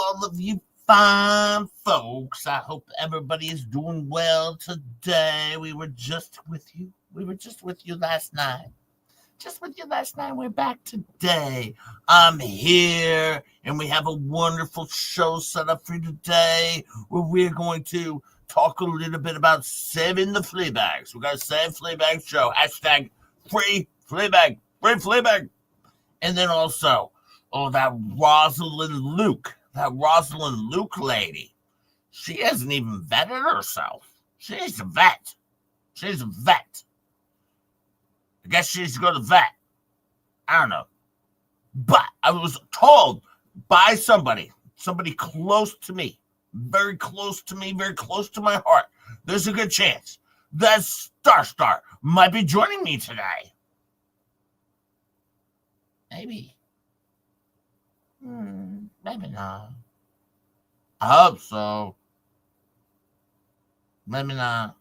all of you fine folks. I hope everybody is doing well today. We were just with you. Last night. Just with you last night. We're back today. I'm here, and we have a wonderful show set up for you today where we're going to talk a little bit about saving the flea bags. We're going to save flea bag show. Hashtag free flea bag. Free flea bag. And then also, that Rosalyn Luke lady. She hasn't even vetted herself. She's a vet. I guess she needs to go to the vet. I don't know. But I was told by somebody close to me, very close to my heart, there's a good chance that Star might be joining me today. Maybe. Maybe not. I hope so. Maybe not.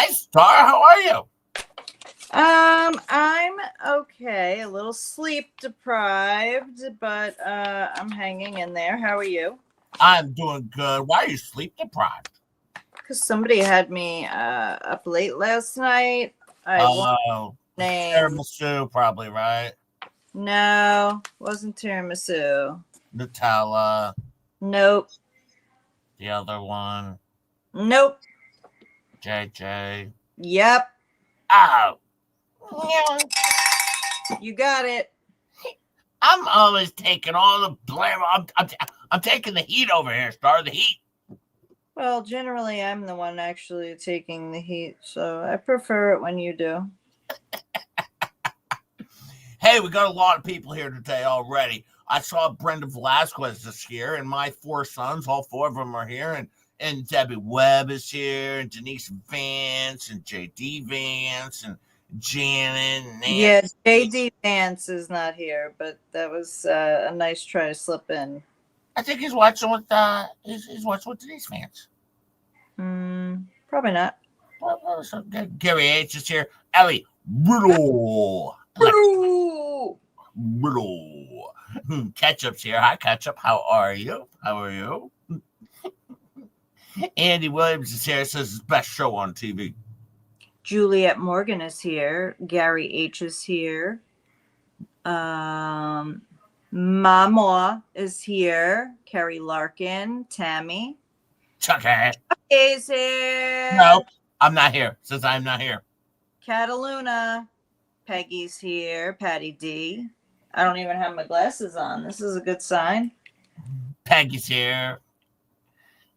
Star, how are you? I'm okay, a little sleep deprived, but I'm hanging in there. How are you? I'm doing good. Why are you sleep deprived? Because somebody had me up late last night. Tiramisu, probably, right? No, wasn't tiramisu. Nutella. Nope. The other one. Nope. JJ. Yep. Oh. You got it. I'm always taking all the blame. I'm taking the heat over here, Star. The heat. Well, generally, I'm the one actually taking the heat, so I prefer it when you do. Hey, we got a lot of people here today already. I saw Brenda Velasquez this year, and my 4 sons, all 4 of them are here, and Debbie Webb is here, and Denise Vance, and J.D. Vance, and Janet. And Nancy. Yeah, J.D. Vance is not here, but that was a nice try to slip in. I think he's watching with he's watching with Denise Vance. Probably not. Gary H is here. Ellie Riddle. Riddle. Ketchup's here. Hi, Ketchup. How are you? Andy Williams is here. Says it's best show on TV. Juliet Morgan is here. Gary H is here. Mama is here. Carrie Larkin. Tammy. Chucky is here. No, I'm not here. Says I'm not here. Cataluna. Peggy's here. Patty D. I don't even have my glasses on. This is a good sign. Peggy's here.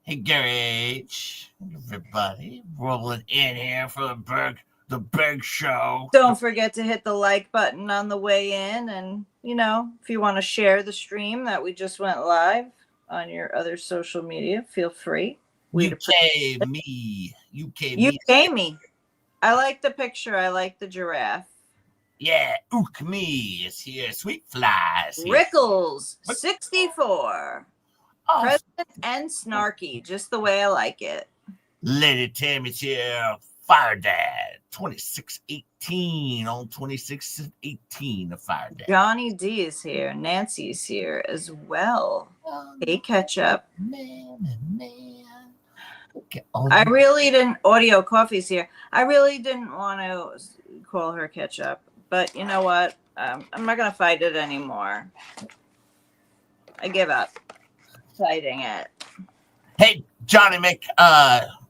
Hey, Gary H. Everybody rolling in here for the big show. Don't forget to hit the like button on the way in. And, if you want to share the stream that we just went live on your other social media, feel free. UK me. I like the picture. I like the giraffe. Yeah, Ook me is here. Sweet flies. Rickles, 64. Oh. Present and snarky, just the way I like it. Lady Tammy's here. Fire Dad, 2618 on 2618. The Fire Dad. Johnny D is here. Nancy's here as well. Hey, Ketchup. Man. Okay. I really didn't. Audio Coffee's here. I really didn't want to call her Ketchup, but you know what? I'm not gonna fight it anymore. I give up fighting it. Hey, Johnny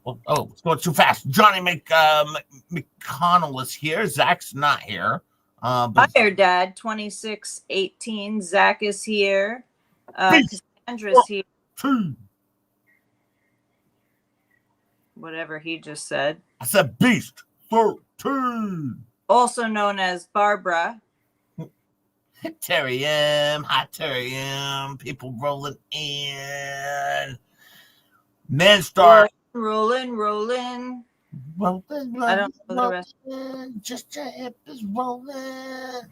it's going too fast. Johnny McConnell is here. Zach's not here. Fire Dad, 2618. Zach is here. Cassandra's here. Whatever he just said. I said Beast 13. also known as Barbara. Terry M. Hi, Terry M. People rolling in. Men start. Rolling. Rolling, I don't know the rest. Just your hip is rolling.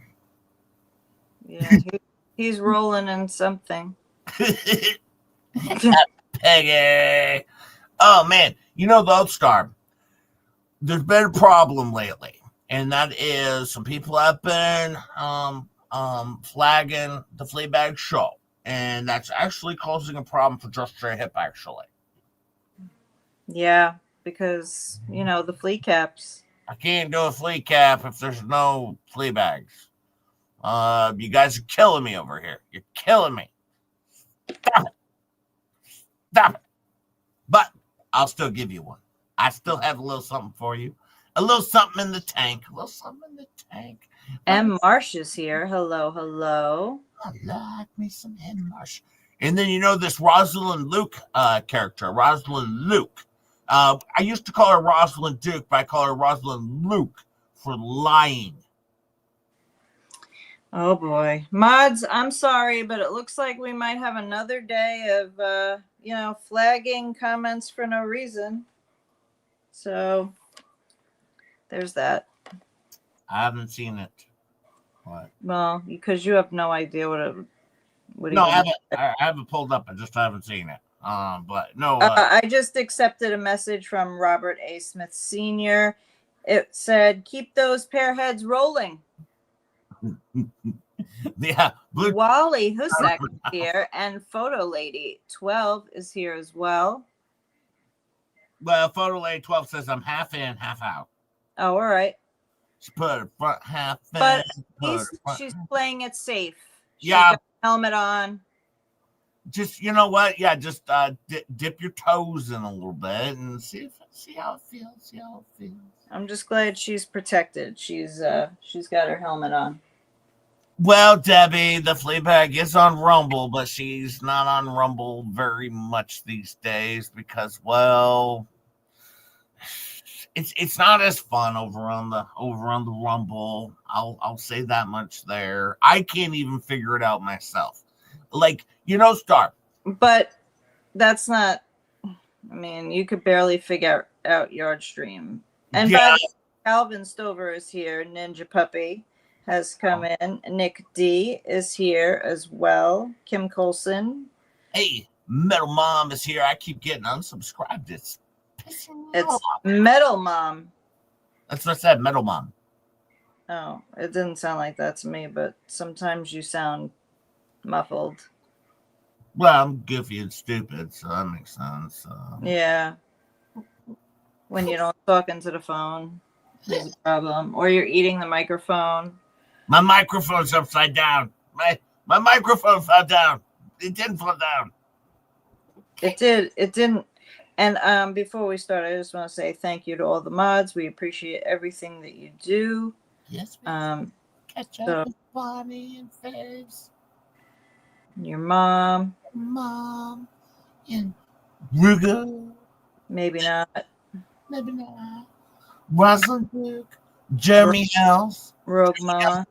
Yeah, he's rolling in something. Peggy. Oh, man. You know, the Star, there's been a problem lately, and that is some people have been flagging the Fleabag show, and that's actually causing a problem for Just Your Hip, actually. Yeah, because, you know, the flea caps. I can't do a flea cap if there's no flea bags. You guys are killing me over here. You're killing me. Stop it. Stop it. But I'll still give you one. I still have a little something for you. A little something in the tank. A little something in the tank. M. Marsh is here. Hello. I like me some M. Marsh. And then you know this Rosalyn Luke character, Rosalyn Luke. I used to call her Rosalyn Duke, but I call her Rosalyn Luke for lying. Oh boy. Mods, I'm sorry, but it looks like we might have another day of flagging comments for no reason. So there's that. I haven't seen it. What? Well, because you have no idea what No, I haven't pulled up. I just haven't seen it. But no. I just accepted a message from Robert A. Smith Sr. It said, "Keep those pair heads rolling." Yeah, Wally Husak is here, and Photo Lady 12 is here as well. Well, Photo Lady 12 says I'm half in, half out. Oh, all right. She put her front half in. But she's playing it safe. She's Yeah. got a helmet on. Just, you know what? Yeah, just dip your toes in a little bit and see how it feels. I'm just glad she's protected. She's got her helmet on. Well, Debbie, the Fleabag is on Rumble, but she's not on Rumble very much these days because, well, it's not as fun over on the Rumble. I'll say that much there. I can't even figure it out myself. Like, you know, Star. But that's not. I mean, you could barely figure out Yard Stream. And Yeah. by the way, Calvin Stover is here. Ninja Puppy has come in. Nick D is here as well. Kim Colson. Hey, Metal Mom is here. I keep getting unsubscribed. It's pissing me off. Metal Mom. That's what I said, Metal Mom. Oh, it didn't sound like that to me, but sometimes you sound muffled. Well, I'm goofy and stupid, so that makes sense. Yeah. When you don't talk into the phone, there's a problem. Or you're eating the microphone. My microphone's upside down. My microphone fell down. It didn't fall down. It did. It didn't. And before we start, I just want to say thank you to all the mods. We appreciate everything that you do. Yes. Catch up with Bonnie and Faves. Your mom. And Ruger. Maybe not. Rosalyn Luke. Jeremy House. Rogue Mama.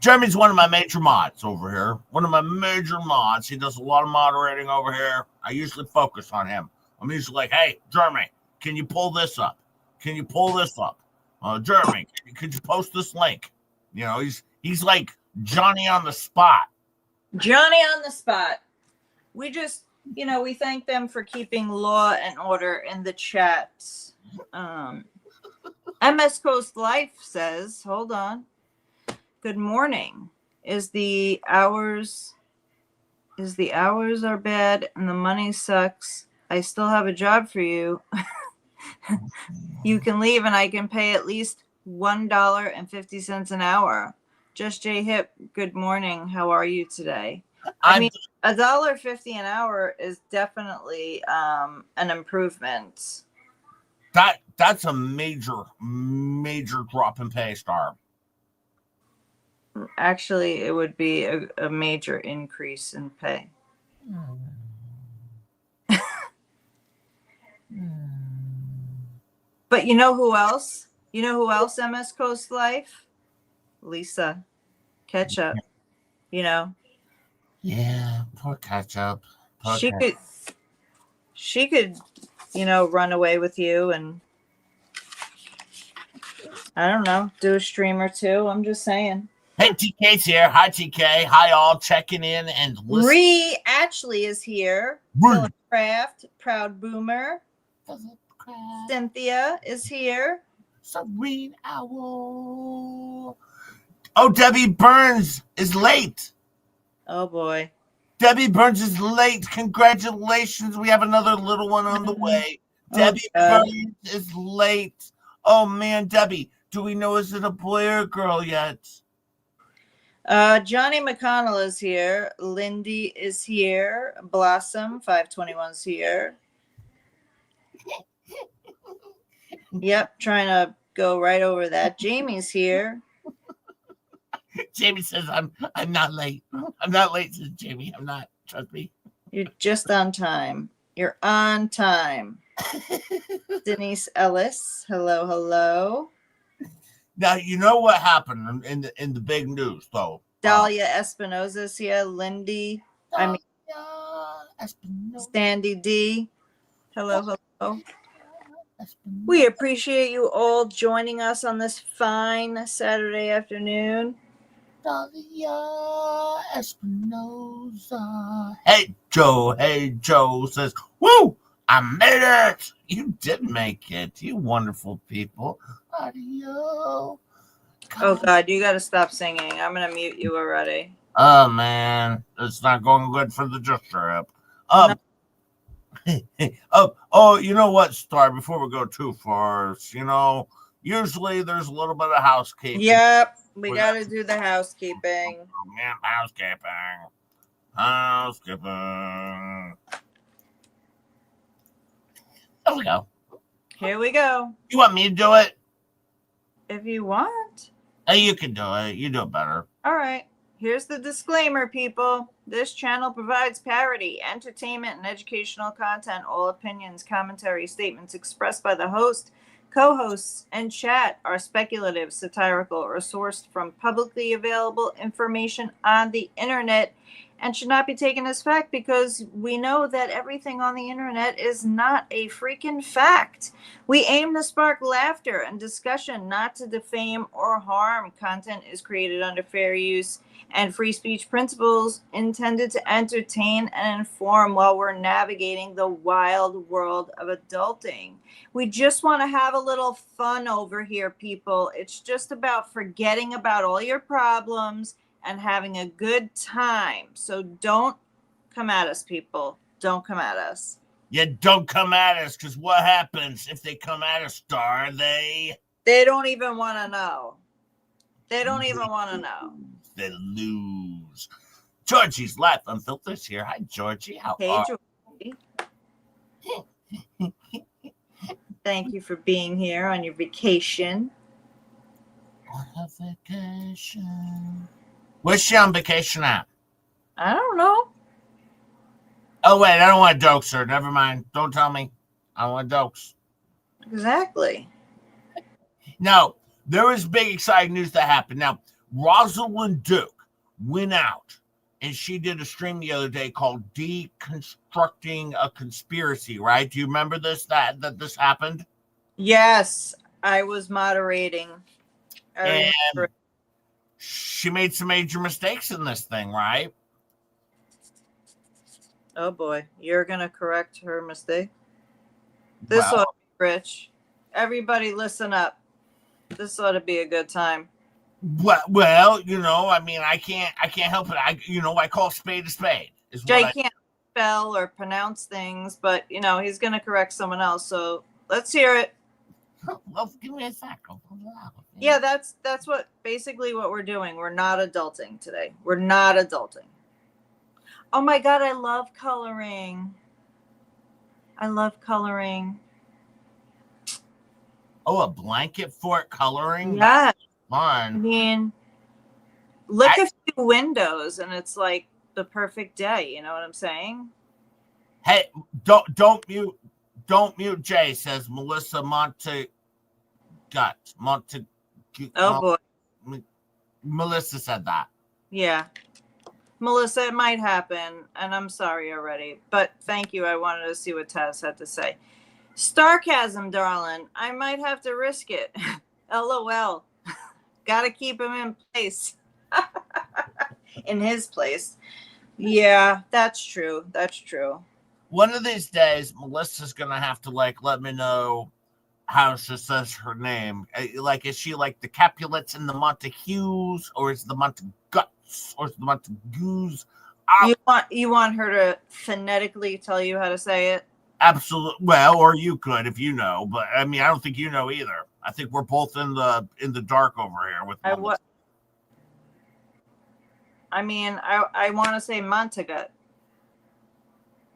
Jeremy's one of my major mods over here. One of my major mods. He does a lot of moderating over here. I usually focus on him. I'm usually like, hey, Jeremy, can you pull this up? Can you pull this up? Jeremy, could you post this link? You know, he's like Johnny on the spot. Johnny on the spot. We just, we thank them for keeping law and order in the chats. MS Coast Life says, hold on. Good morning. Is the hours are bad and the money sucks? I still have a job for you. You can leave and I can pay at least $1.50 an hour. Just J Hip, good morning. How are you today? I mean, $1.50 an hour is definitely an improvement. That's a major drop in pay, Star. Actually, it would be a major increase in pay. But you know who else You know who else MS Coast Life? Lisa Ketchup. You know, Yeah, poor ketchup. Poor she ketchup. could, run away with you and I don't know, do a stream or two. I'm just saying. Hey, TK's here. Hi, TK. Hi, all. Checking in and listening. Ree Ashley is here. Philip Craft, Proud Boomer. Cynthia is here. Serene Owl. Oh, Debbie Burns is late. Oh, boy. Debbie Burns is late. Congratulations. We have another little one on the way. Debbie Burns is late. Oh, man, Debbie. Do we know is it a boy or a girl yet? Johnny McConnell is here. Lindy is here. Blossom 521 is here. Yep, trying to go right over that. Jamie's here. Jamie says I'm not late. I'm not late, says Jamie. I'm not. Trust me. You're just on time. You're on time. Denise Ellis. Hello, hello. Now you know what happened in the big news, though. Dahlia Espinosa's here. Lindy. Sandy D. Hello, hello. We appreciate you all joining us on this fine Saturday afternoon. Dahlia Espinosa. Hey Joe says, woo, I made it. You did make it. You wonderful people. Audio. Oh, God, you got to stop singing. I'm going to mute you already. Oh, man. It's not going good for the Just Trip. No. Oh, you know what, Star, before we go too far, usually there's a little bit of housekeeping. Yep, we got to do the housekeeping. Oh, man, housekeeping. There we go. Here we go. You want me to do it? If you want. Hey, you can do it. You do it better. All right. Here's the disclaimer, people. This channel provides parody, entertainment, and educational content. All opinions, commentary, statements expressed by the host, co-hosts, and chat are speculative, satirical, or sourced from publicly available information on the internet and should not be taken as fact because we know that everything on the internet is not a freaking fact. We aim to spark laughter and discussion, not to defame or harm. Content is created under fair use and free speech principles intended to entertain and inform while we're navigating the wild world of adulting. We just want to have a little fun over here, people. It's just about forgetting about all your problems and having a good time. So don't come at us, people. Don't come at us. Yeah, don't come at us, because what happens if they come at us, Star? They don't even want to know. They don't even want to know. They lose. Georgie's Life Unfiltered here. Hi, Georgie. How are you? Thank you for being here on your vacation. On a vacation. Where's she on vacation at? I don't know. Oh, wait, I don't want to dox her. Never mind. Don't tell me. I don't want to dox. Exactly. Now, there was big exciting news that happened. Now, Rosalyn Luke went out and she did a stream the other day called Deconstructing a Conspiracy, right? Do you remember this, that this happened? Yes, I was moderating. And she made some major mistakes in this thing, right? Oh boy, you're gonna correct her mistake. This ought to be rich. Everybody listen up. This ought to be a good time. Well, I mean, I can't help it. I call spade a spade. Jay can't spell or pronounce things, but he's gonna correct someone else. So let's hear it. Well, give me a sec. Yeah, that's what we're doing. We're not adulting today. We're not adulting. Oh my God, I love coloring. Oh, a blanket fort coloring? Yeah. Fun. I mean, look a few windows and it's like the perfect day. You know what I'm saying? Hey, don't mute Jay, says Melissa Oh boy. Melissa said that. Yeah. Melissa, it might happen, and I'm sorry already, but thank you. I wanted to see what Taz had to say. Starcasm, darling. I might have to risk it. LOL. Gotta keep him in place. In his place. Yeah, that's true. That's true. One of these days, Melissa's gonna have to let me know how she says her name. Like, is she like the Capulets and the Montagues, or is the Montaguts, or is the Montagues? You want her to phonetically tell you how to say it? Absolutely. Well, or you could if you know, but I mean, I don't think you know either. I think we're both in the dark over here with. I want to say Montagut.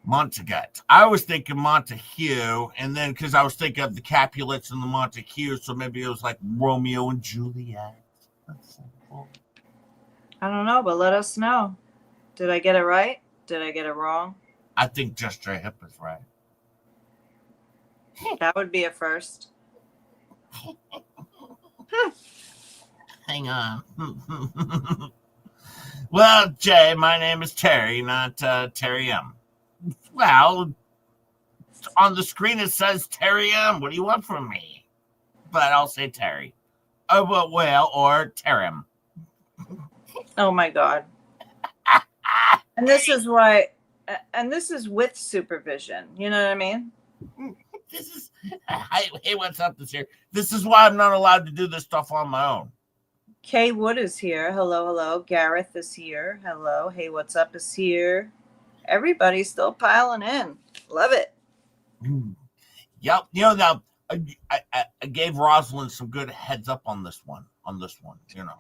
Montagut. I was thinking Montague, and then because I was thinking of the Capulets and the Montagues, so maybe it was like Romeo and Juliet. That's so cool. I don't know, but let us know. Did I get it right? Did I get it wrong? I think Just J Hip is right. That would be a first. Hang on. Well, Jay, my name is Terry, not Terry M. Well, on the screen it says Terry M. What do you want from me? But I'll say Terry. Oh, well, or Terrim. Oh my God. And this is why, and this is with supervision. You know what I mean? This is, hey, what's up this year? This is why I'm not allowed to do this stuff on my own. Kay Wood is here. Hello, hello. Gareth is here. Hello. Hey, what's up is here. Everybody's still piling in. Love it. Yep. You know, now I gave Rosalyn some good heads up on this one. You know.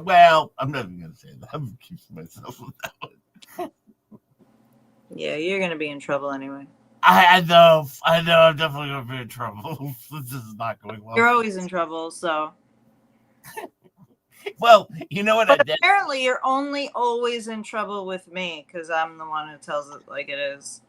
Well, I'm not even gonna say that. I'm gonna keep myself with that one. Yeah, you're gonna be in trouble anyway. I know. I'm definitely gonna be in trouble. This is not going well. You're always in trouble, so. Well, you know what but I did? Apparently, you're only always in trouble with me because I'm the one who tells it like it is.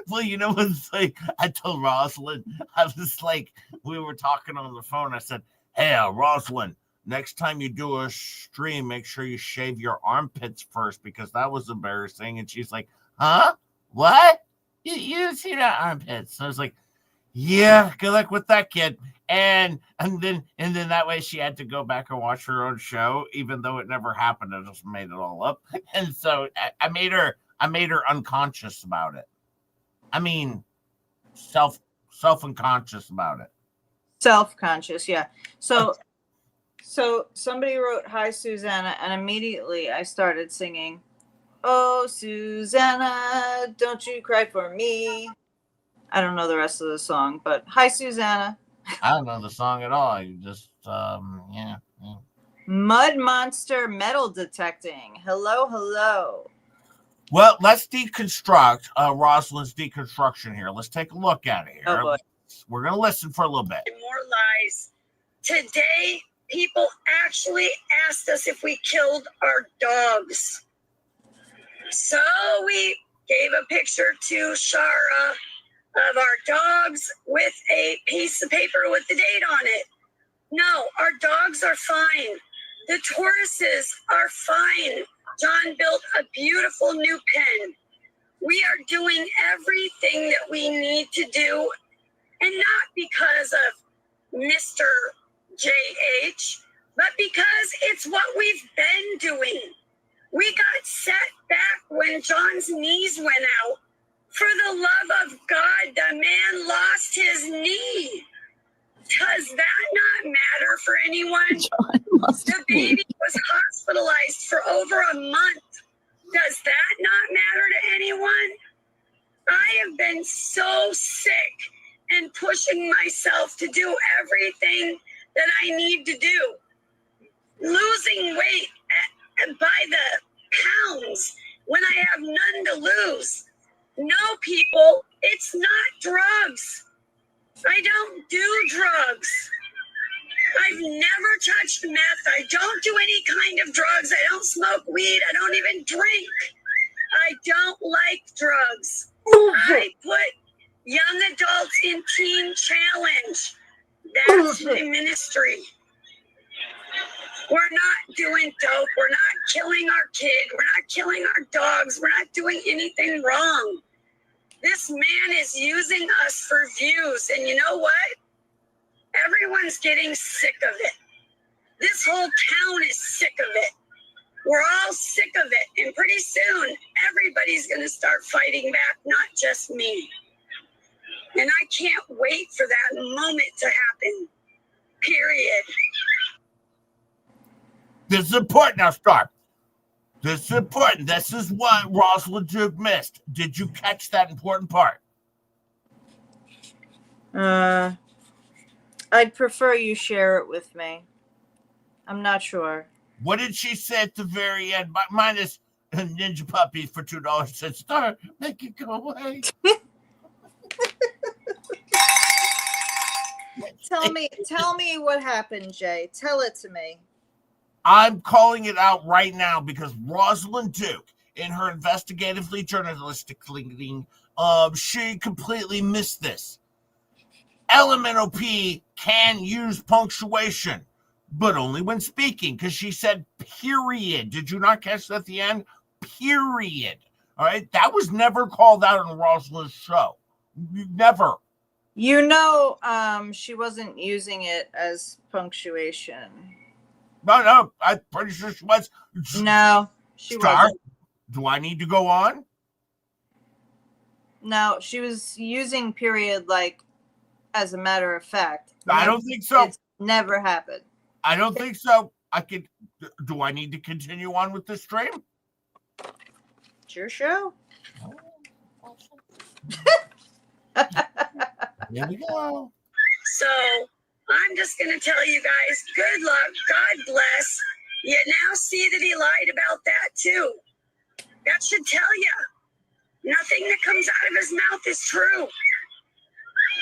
Well, you know what's like? I told Rosalyn, I was like, we were talking on the phone. I said, "Hey, Rosalyn, next time you do a stream, make sure you shave your armpits first because that was embarrassing." And she's like, "Huh? What? You didn't see that armpits?" So I was like, "Yeah, good luck with that, kid." And then that way she had to go back and watch her own show, even though it never happened. I just made it all up, and so I made her unconscious about it. I mean, self-unconscious about it. Self-conscious, yeah. So somebody wrote, "Hi, Susanna," and immediately I started singing, "Oh, Susanna, don't you cry for me." I don't know the rest of the song, but hi, Susanna. I don't know the song at all. You just, yeah. Mud Monster Metal Detecting. Hello, hello. Well, let's deconstruct Rosalyn's deconstruction here. Let's take a look at it here. Oh boy. We're going to listen for a little bit. More lies. Today, people actually asked us if we killed our dogs. So we gave a picture to Shara of our dogs with a piece of paper with the date on it. No, our dogs are fine. The Tauruses are fine. John built a beautiful new pen. We are doing everything that we need to do, and not because of Mr. JH, but because it's what we've been doing. We got set back when John's knees went out. For the love of God, the man lost his knee. Does that not matter for anyone? The baby was hospitalized for over a month. Does that not matter to anyone? I have been so sick and pushing myself to do everything that I need to do. Losing weight by the pounds when I have none to lose. No, people, it's not drugs. I don't do drugs. I've never touched meth. I don't do any kind of drugs. I don't smoke weed. I don't even drink. I don't like drugs. I put young adults in Teen Challenge. That's my ministry. We're not doing dope. We're not killing our kid. We're not killing our dogs. We're not doing anything wrong. This man is using us for views. And you know what? Everyone's getting sick of it. This whole town is sick of it. We're all sick of it. And pretty soon, everybody's going to start fighting back, not just me. And I can't wait for that moment to happen. Period. This is important now, Star. This is important. This is what Rosalyn Luke missed. Did you catch that important part? I'd prefer you share it with me. I'm not sure. What did she say at the very end? Minus Ninja Puppy for $2 said, Star, make it go away. Tell me what happened, Jay. Tell it to me. I'm calling it out right now because Rosalyn Luke, in her investigatively journalistic thinking, she completely missed this. Elemental P can use punctuation, but only when speaking, because she said period. Did you not catch that at the end? Period. All right. That was never called out on Rosalyn's show. Never. You know, she wasn't using it as punctuation. No, I'm pretty sure she was. No, she wasn't. Do I need to go on? No, she was using period like as a matter of fact. I don't think so. It's never happened. I don't think so. Do I need to continue on with this stream? It's your show. Here we go. So I'm just going to tell you guys, good luck. God bless. You now see that he lied about that too. That should tell you. Nothing that comes out of his mouth is true.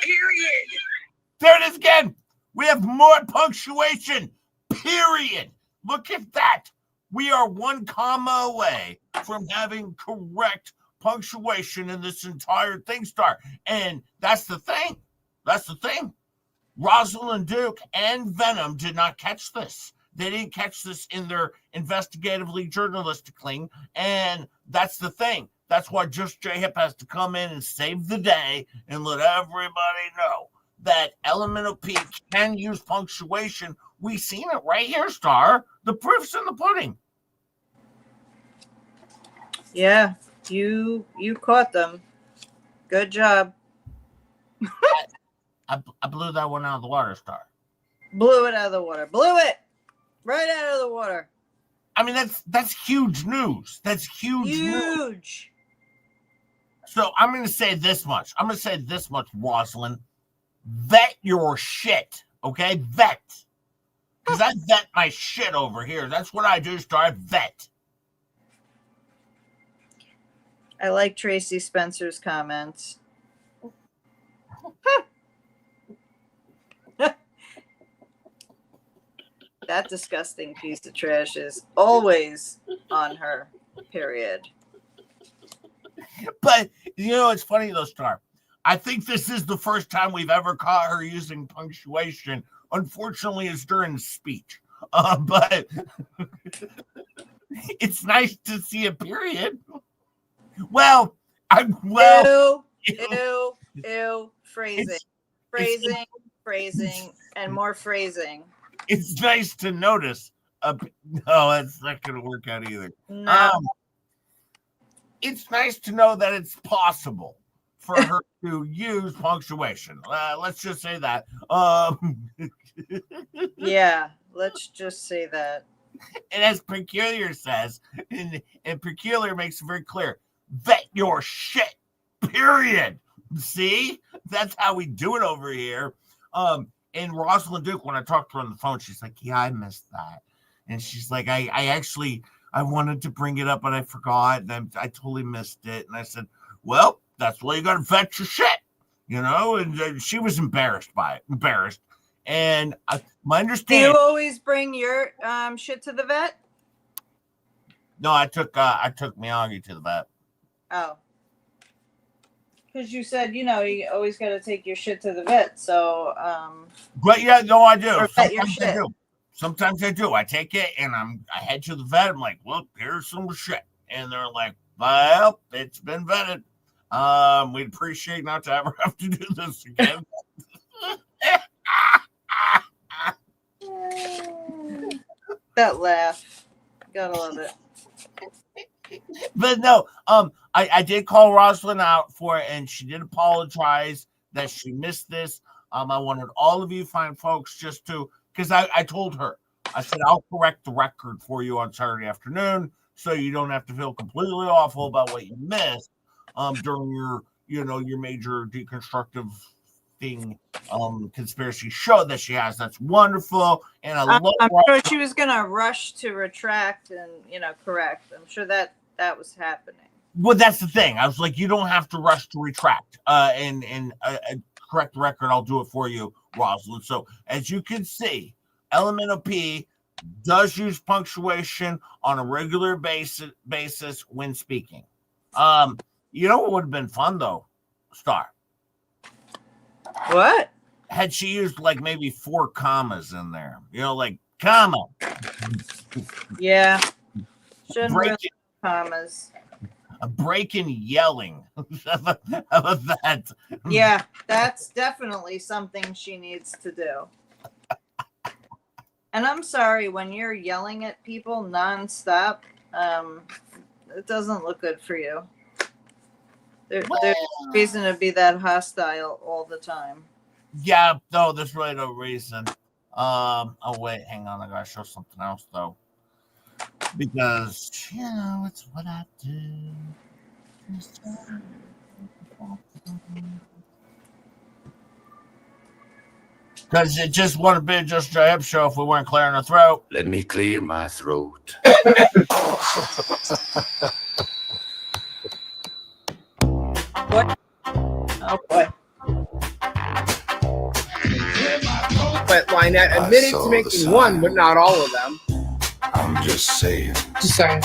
Period. There it is again. We have more punctuation. Period. Look at that. We are 1 comma away from having correct punctuation in this entire thing, Star. And that's the thing. That's the thing. Rosalyn Luke and Venom did not catch this. They didn't catch this in their investigatively journalistic thing. And that's the thing. That's why Just J Hip has to come in and save the day and let everybody know that Elemental P can use punctuation. We've seen it right here, Star. The proof's in the pudding. Yeah, you caught them. Good job. I blew that one out of the water, Star. Blew it out of the water. Blew it right out of the water. I mean, that's huge news. That's huge news. So I'm going to say this much. Rosalyn. Vet your shit, okay? Vet. Because I vet my shit over here. That's what I do, Star. Vet. I like Tracy Spencer's comments. That disgusting piece of trash is always on her, period. But, you know, it's funny though, Star. I think this is the first time we've ever caught her using punctuation. Unfortunately, it's during speech. But it's nice to see a period. Well, Ew. Phrasing, and more phrasing. It's nice to notice. No, that's not going to work out either. No. It's nice to know that it's possible for her to use punctuation. Let's just say that. Yeah, let's just say that. And as Peculiar says, and Peculiar makes it very clear, vet your shit, period. See? That's how we do it over here. And Rosalyn Luke, when I talked to her on the phone, she's like, yeah, I missed that. And she's like, I wanted to bring it up, but I forgot, and I totally missed it. And I said, well, that's why you got to vet your shit, you know? And she was embarrassed by it, And my understanding. Do you always bring your shit to the vet? No, I took Miyagi to the vet. Oh. Because you said, you always got to take your shit to the vet. So, But yeah, no, I do. or vet your Sometimes I shit. do. Sometimes I do. I take it and I head to the vet. I'm like, look, here's some shit. And they're like, well, it's been vetted. We'd appreciate not to ever have to do this again. That laugh. Gotta love it. But no, I did call Rosalyn out for it, and she did apologize that she missed this. I wanted all of you fine folks just to, because I told her, I said, I'll correct the record for you on Saturday afternoon so you don't have to feel completely awful about what you missed during your major deconstructive thing conspiracy show that she has. That's wonderful. And I'm sure she was gonna rush to retract and correct. I'm sure that was happening. Well, that's the thing. I was like, you don't have to rush to retract and correct the record. I'll do it for you, Rosalyn. So as you can see, Elemental P does use punctuation on a regular basis when speaking. What would have been fun though, Star? What? Had she used like maybe 4 commas in there, like comma. Yeah. Shouldn't really commas. A break in yelling. How about that? Yeah, that's definitely something she needs to do. And I'm sorry, when you're yelling at people nonstop, it doesn't look good for you. There's reason to be that hostile all the time. Yeah, no, there's really no reason. Oh wait, hang on, I gotta show something else though. Because it's what I do. Because it just would have been just a hip show if we weren't clearing our throat. Let me clear my throat. What? Oh boy. But Lynette admitted to making one, but not all of them. I'm just saying. Just saying.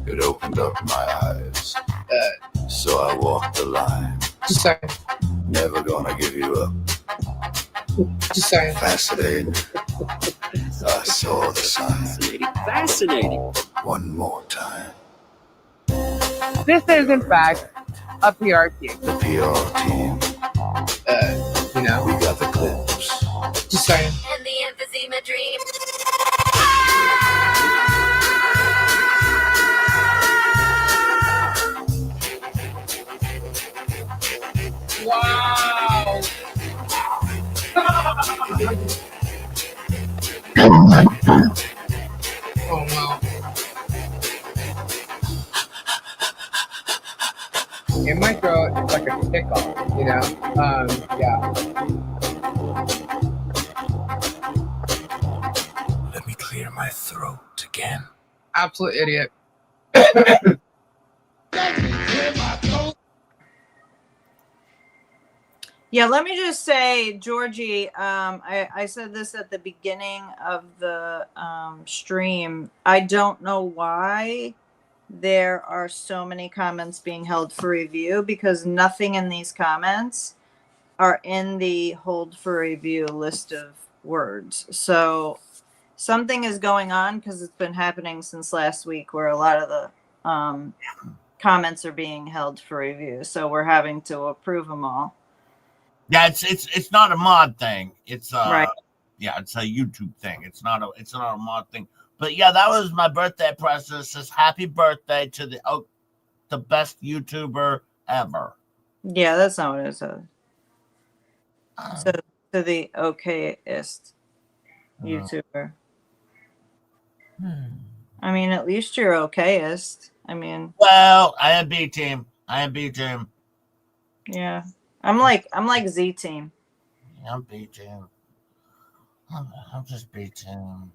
It opened up my eyes. So I walked the line. Just saying. Never gonna give you up. Just saying. Fascinating. I saw the sign. Fascinating. One more time. This is, in fact, a PR team. The PR team. We got the clips. Just saying. And the emphysema dream. Wow. Oh no. In my throat, it's like a tickle, yeah. Let me clear my throat again. Absolute idiot. Yeah, let me just say, Georgie, I said this at the beginning of the stream. I don't know why there are so many comments being held for review, because nothing in these comments are in the hold for review list of words. So something is going on, because it's been happening since last week, where a lot of the comments are being held for review. So we're having to approve them all. Yeah, it's not a mod thing. It's Right. Yeah, it's a YouTube thing. It's not a mod thing. But yeah, that was my birthday present. It says happy birthday to the best YouTuber ever. Yeah, that's not what it says. So to the okayest YouTuber. I mean, at least you're okayest. I mean, well, I am B team. Yeah. I'm like Z team. Yeah, I'm B team. I'm just B team.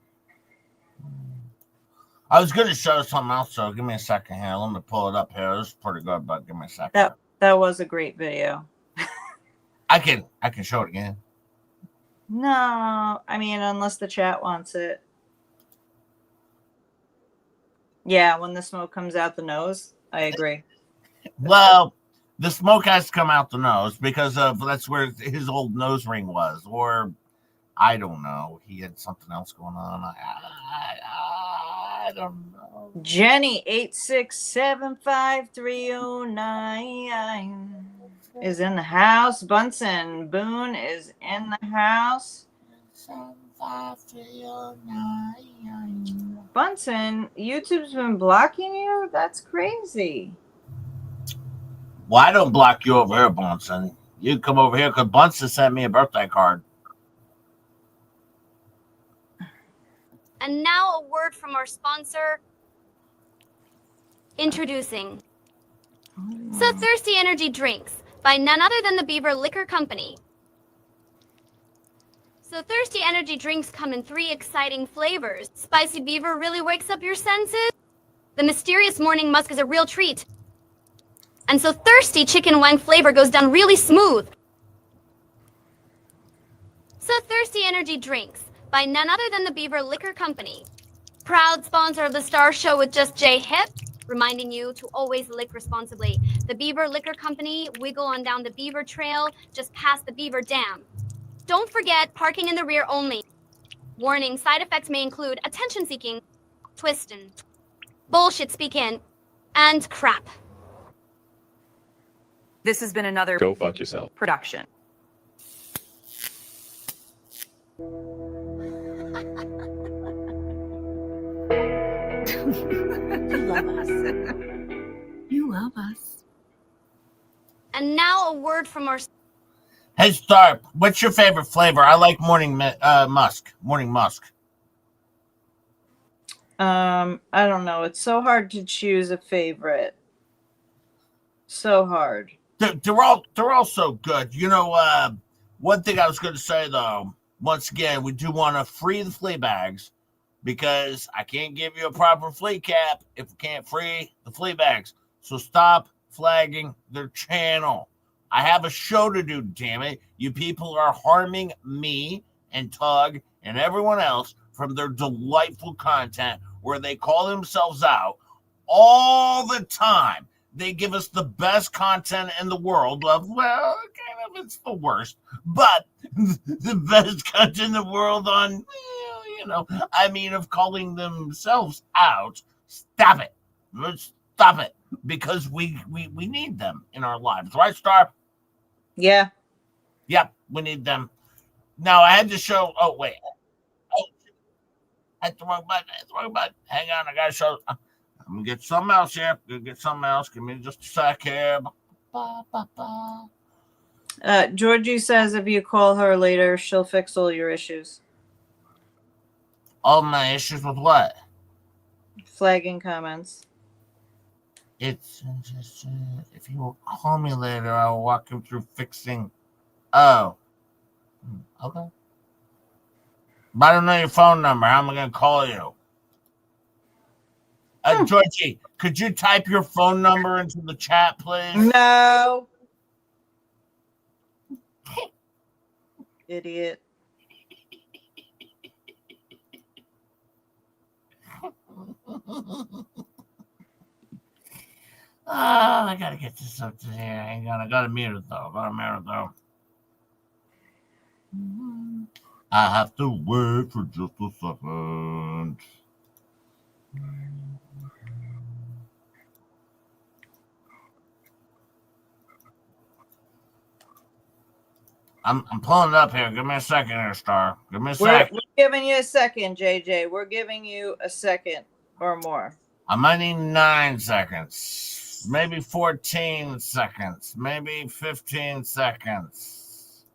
I was gonna show something else, so give me a second here. Let me pull it up here. This is pretty good, but give me a second. That was a great video. I can show it again. No, I mean, unless the chat wants it. Yeah, when the smoke comes out the nose. I agree. Well, The smoke has to come out the nose because that's where his old nose ring was, or I don't know. He had something else going on. I don't know. Jenny 8675309 is in the house. Bunsen Boone is in the house. 75309. Bunsen, YouTube's been blocking you? That's crazy. Well, I don't block you over here, Bunsen. You come over here because Bunsen sent me a birthday card. And now a word from our sponsor. Introducing So Thirsty Energy Drinks by none other than the Beaver Liquor Company. So Thirsty Energy Drinks come in 3 exciting flavors. Spicy Beaver really wakes up your senses. The Mysterious Morning Musk is a real treat. And so Thirsty Chicken Wine flavor goes down really smooth. So Thirsty Energy Drinks by none other than the Beaver Liquor Company. Proud sponsor of the Star Show with Just J Hip, reminding you to always lick responsibly. The Beaver Liquor Company, wiggle on down the Beaver Trail, just past the Beaver Dam. Don't forget, parking in the rear only. Warning, side effects may include attention-seeking, twistin', bullshit speaking, and crap. This has been another Go fuck yourself production. You love us. You love us. And now a word from our... Hey, Star, what's your favorite flavor? I like morning musk. Morning musk. I don't know. It's so hard to choose a favorite. So hard. They're all so good. You know, one thing I was going to say though, once again, we do want to free the flea bags because I can't give you a proper flea cap if we can't free the flea bags. So stop flagging their channel. I have a show to do, damn it. You people are harming me and Tug and everyone else from their delightful content where they call themselves out all the time. They give us the best content in the world of, well, kind of it's the worst, but the best content in the world on, well, you know, I mean, of calling themselves out. Stop it. Stop it. Because we need them in our lives. Right, Star? Yeah. Yep, we need them. Now, I had to show, oh, wait. Oh, I hit the wrong button. Hang on, I got to show. I'm going to get something else here. Give me just a sec here. Georgie says if you call her later, she'll fix all your issues. All my issues with what? Flagging comments. It's just, if you will call me later, I will walk him through fixing. Oh. Okay. But I don't know your phone number. How am I going to call you? Georgie, could you type your phone number into the chat, please? No. Idiot. I gotta get this up to here. Hang on, I gotta mute it though. I have to wait for just a second. I'm pulling it up here. Give me a second here, Star. Give me a second. We're giving you a second, JJ. We're giving you a second or more. I might need 9 seconds. Maybe 14 seconds. Maybe 15 seconds.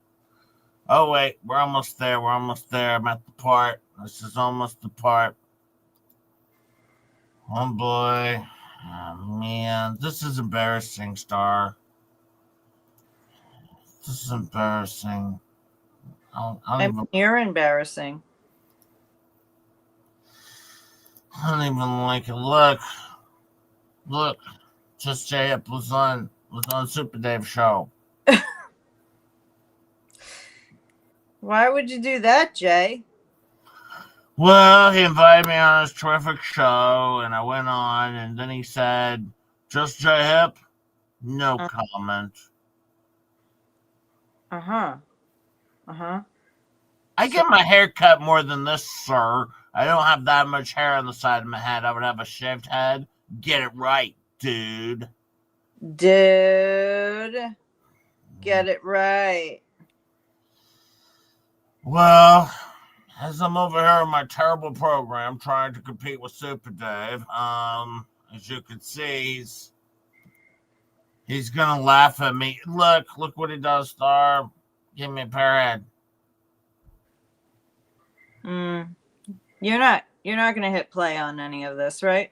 Oh, wait. We're almost there. I'm at the part. This is almost the part. Oh, boy. Oh, man. This is embarrassing, Star. This is embarrassing. You're embarrassing. I don't even like it. Look. Just Jay Up was on Super Dave show. Why would you do that, Jay? Well, he invited me on his terrific show, and I went on, and then he said, "Just Jay Hip, No Uh. comment. Uh-huh. Uh-huh. I get my hair cut more than this, sir. I don't have that much hair on the side of my head. I would have a shaved head. Get it right, dude. Dude, get it right. Well, as I'm over here in my terrible program trying to compete with Super Dave, as you can see, he's gonna laugh at me. Look what he does, Star. Give me a parrot. You're not gonna hit play on any of this, right?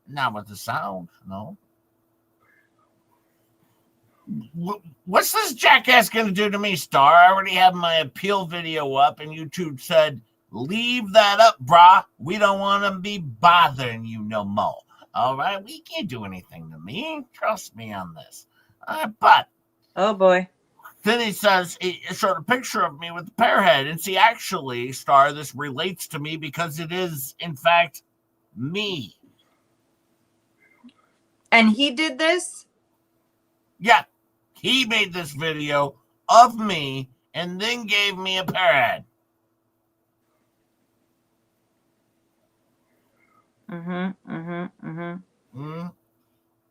Not with the sound, no. What's this jackass gonna do to me, Star? I already have my appeal video up, and YouTube said, leave that up, brah. We don't want to be bothering you no more. All right, we can't do anything to me. Trust me on this. But Oh boy. then he says, he showed a picture of me with the pear head. And see, actually, Star, this relates to me because it is, in fact, me. And he did this? Yeah, he made this video of me and then gave me a pear head.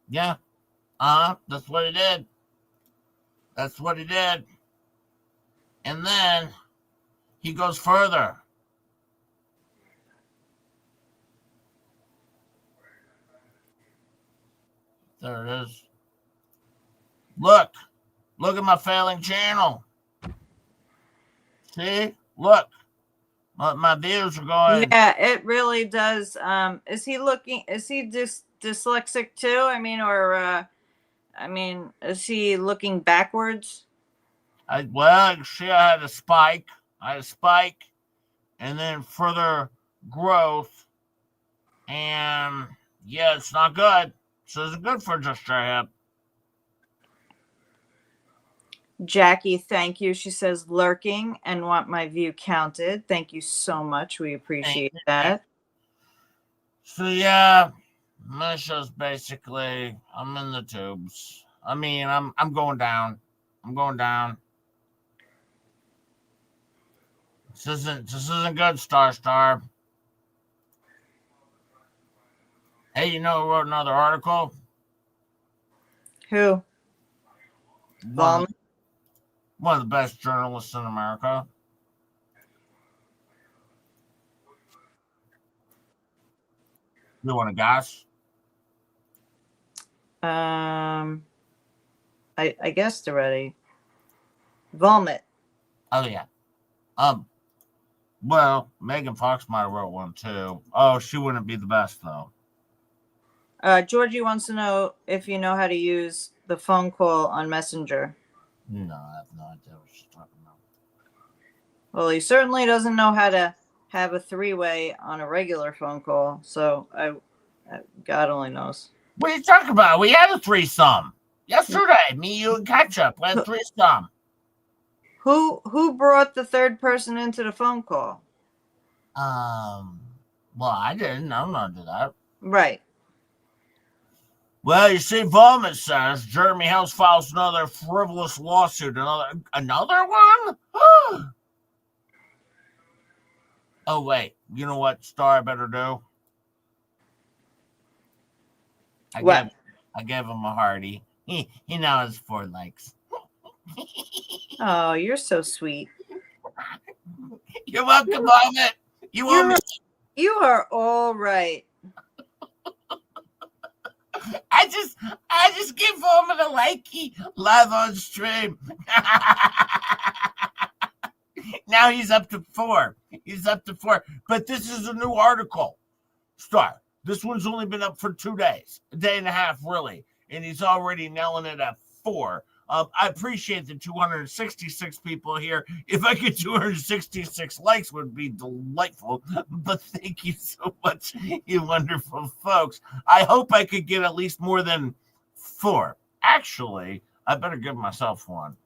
Yeah. That's what he did. That's what he did. And then he goes further. There it is. Look at my failing channel. See? Look. My views are going. Yeah, it really does. Is he dyslexic too? Is he looking backwards? I had a spike. And then further growth. And yeah, it's not good. So it's good for just your hip. Jackie, thank you. She says lurking and want my view counted. Thank you so much. We appreciate that. So yeah, my show's basically I'm in the tubes. I mean, I'm going down. I'm going down. This isn't good, Star. Hey, you know who wrote another article? Who? One of the best journalists in America. You want to guess? I guessed already. Vomit. Oh yeah. Well, Megan Fox might have wrote one too. Oh, she wouldn't be the best though. Georgie wants to know if you know how to use the phone call on Messenger. No, I have no idea what she's talking about. Well, he certainly doesn't know how to have a three-way on a regular phone call. So God only knows. What are you talking about? We had a threesome yesterday. Me, you, and Ketchup. We had a threesome. Who brought the third person into the phone call? Well, I didn't. I'm not do that. Right. Well, you see, Vomit says Jeremy House files another frivolous lawsuit. Another one? Oh, wait. You know what, Star, I better do? I gave him a hearty. He now has 4 likes. Oh, you're so sweet. You're welcome, Vomit. You are all right. I just give Vomit a likey live on stream. Now he's up to 4. But this is a new article. Star. This one's only been up for 2 days. A day and a half, really. And he's already nailing it at 4. I appreciate the 266 people here. If I get 266 likes, would be delightful. But thank you so much, you wonderful folks. I hope I could get at least more than 4. Actually, I better give myself one.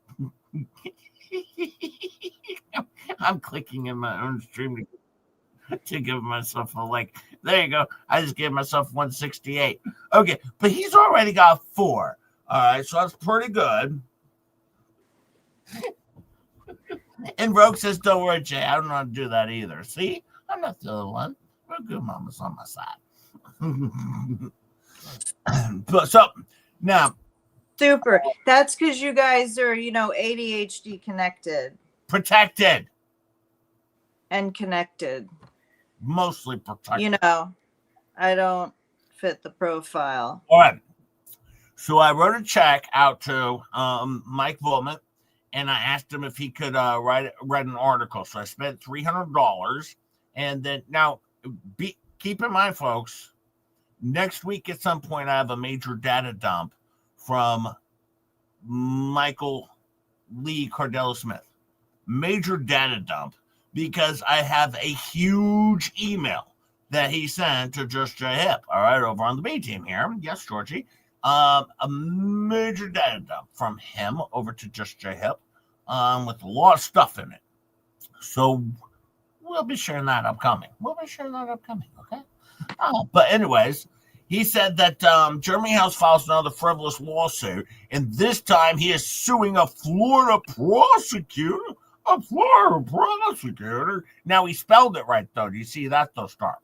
I'm clicking in my own stream. to give myself a like. There you go. I just gave myself 168. Okay, but he's already got 4. All right, so that's pretty good. And Rogue says, "Don't worry, Jay. I don't know how to do that either." See, I'm not the only one. We're good mamas on my side. But so now, Super. That's because you guys are, ADHD connected protected, and connected. mostly protected. I don't fit the profile. All right. So I wrote a check out to Mike Volman, and I asked him if he could write an article. So I spent $300, and then now keep in mind, folks, next week at some point I have a major data dump from Michael Lee Cardella Smith. Major data dump because I have a huge email that he sent to Just J Hip. All right, over on the B team here. Yes, Georgie. A major data dump from him over to Just J Hip with a lot of stuff in it. So we'll be sharing that upcoming. Okay. But anyways, he said that Jeremy House files another frivolous lawsuit, and this time he is suing a Florida prosecutor. Now he spelled it right, though. Do you see that, though, Star?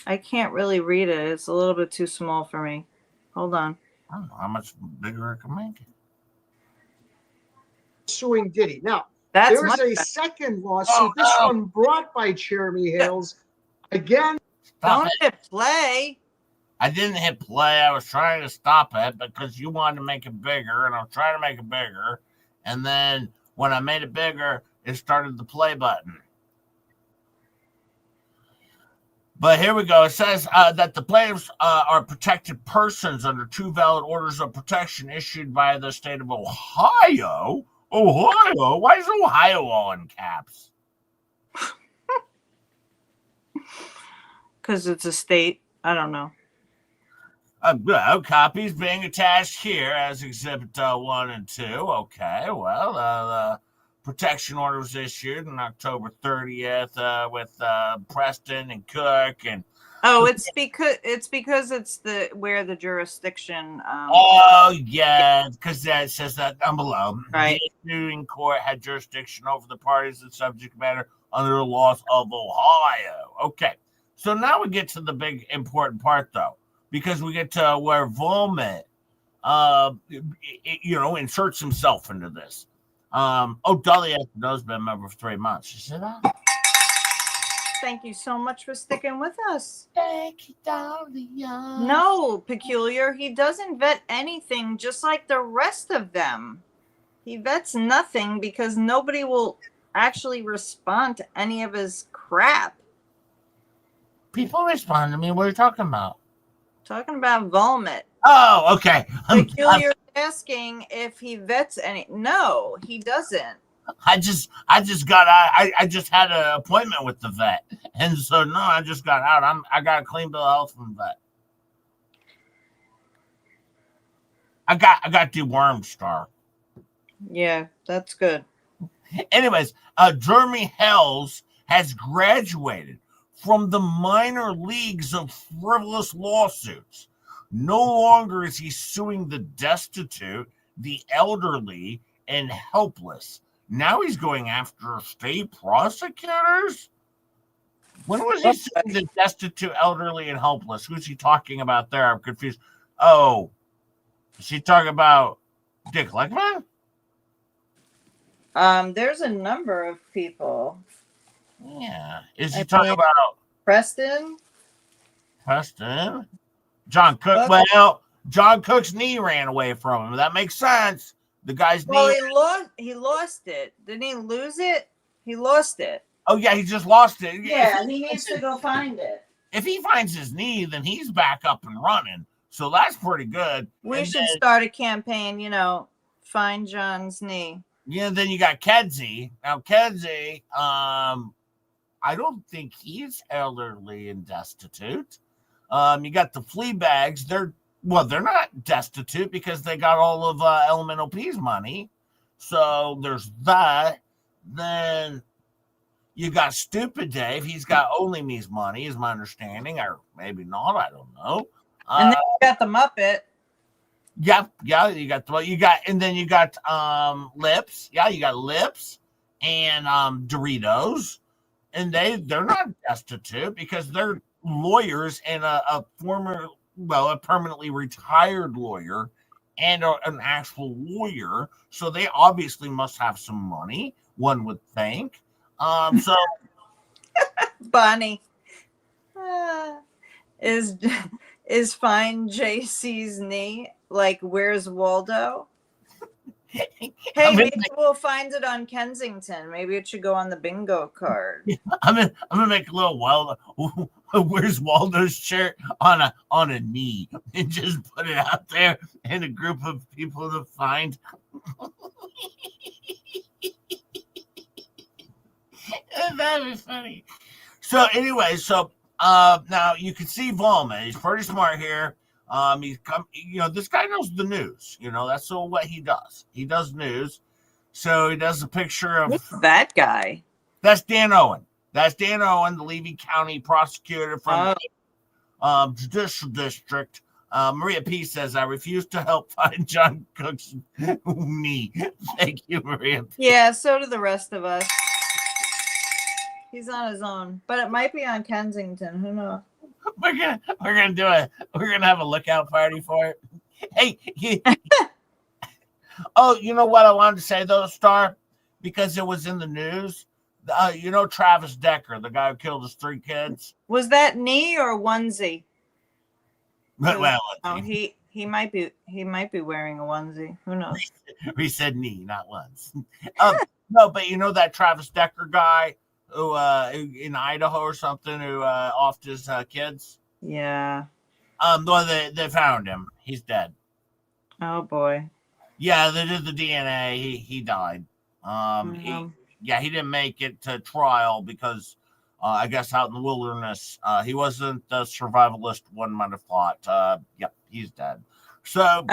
I can't really read it. It's a little bit too small for me. Hold on. I don't know how much bigger I can make it. Suing Diddy. Now, That's there is a second lawsuit. This one brought by Jeremy Hales. Again, Don't hit play. I didn't hit play. I was trying to stop it because you wanted to make it bigger, and I'm trying to make it bigger. And then when I made it bigger, it started the play button. But here we go. It says that the plaintiffs are protected persons under 2 valid orders of protection issued by the state of Ohio. Ohio? Why is Ohio all in caps? Because it's a state. I don't know. Copies being attached here as Exhibit 1 and 2. Okay, well, the protection order was issued on October 30th with Preston and Cook and. Oh, it's because it's where the jurisdiction. Yeah, because that says that down below. Right. The issuing court had jurisdiction over the parties and subject matter under the laws of Ohio. Okay, so now we get to the big important part, though, because we get to where Volman, inserts himself into this. Dahlia has been a member for 3 months. You see that? Thank you so much for sticking with us. Thank you, Dahlia. No, Peculiar. He doesn't vet anything, just like the rest of them. He vets nothing because nobody will actually respond to any of his crap. People respond to me. What are you talking about? Talking about vomit. Oh, okay. Peculiar asking if he vets any. No, he doesn't. I just got out. I just had an appointment with the vet, and so no, I just got out. I got a clean bill of health from the vet. I got dewormed, Star. Yeah, that's good. Anyways, Jeremy Hales has graduated from the minor leagues of frivolous lawsuits. No longer is he suing the destitute, the elderly, and helpless. Now he's going after state prosecutors? When was he suing the destitute, elderly, and helpless? Who's he talking about there? I'm confused. Oh, is he talking about Dick Leckman? There's a number of people. Yeah. Is he talking about Preston? John Cook. Well, John Cook's knee ran away from him. That makes sense. The guy's knee. Well, he lost it. Didn't he lose it? He lost it. Oh, yeah, he just lost it. Yeah, he needs to go find it. If he finds his knee, then he's back up and running. So that's pretty good. We should start a campaign, find John's knee. Yeah, then you got Kedzie. Now, Kedzie, I don't think he's elderly and destitute. You got the flea bags. They're not destitute because they got all of Elemental P's money. So there's that. Then you got Stupid Dave. He's got Only Me's money, is my understanding, or maybe not. I don't know. And then you got the Muppet. Yeah, and then you got Lips. Yeah, you got Lips and Doritos, and they're not destitute because they're lawyers and a permanently retired lawyer and an actual lawyer, so they obviously must have some money, one would think. So Bonnie. Is Find JC's knee like Where's Waldo? Hey, maybe we'll find it on Kensington. Maybe it should go on the bingo card. I'm gonna make a little Where's Waldo's shirt on a knee and just put it out there in a group of people to find. That'd be funny. So anyway, now you can see Volman. He's pretty smart here. This guy knows the news. That's what he does. He does news. So he does a picture of Who's that guy. That's Dan Owen. That's Dan Owen, the Levy County prosecutor from Judicial District. Maria P says, I refuse to help find John Cook's knee. Thank you, Maria P. Yeah, so do the rest of us. He's on his own, but it might be on Kensington. Who knows? We're gonna have a lookout party for it. Hey, oh, you know what I wanted to say though, Star, because it was in the news. Travis Decker, the guy who killed his 3 kids. Was that knee or onesie? Well, he might be wearing a onesie. Who knows? He said knee, not once. No, but that Travis Decker guy who in Idaho or something who offed his kids. Yeah. They found him. He's dead. Oh boy. Yeah, they did the DNA. He died. He didn't make it to trial because I guess out in the wilderness, he wasn't the survivalist one might have thought. Yep, he's dead. So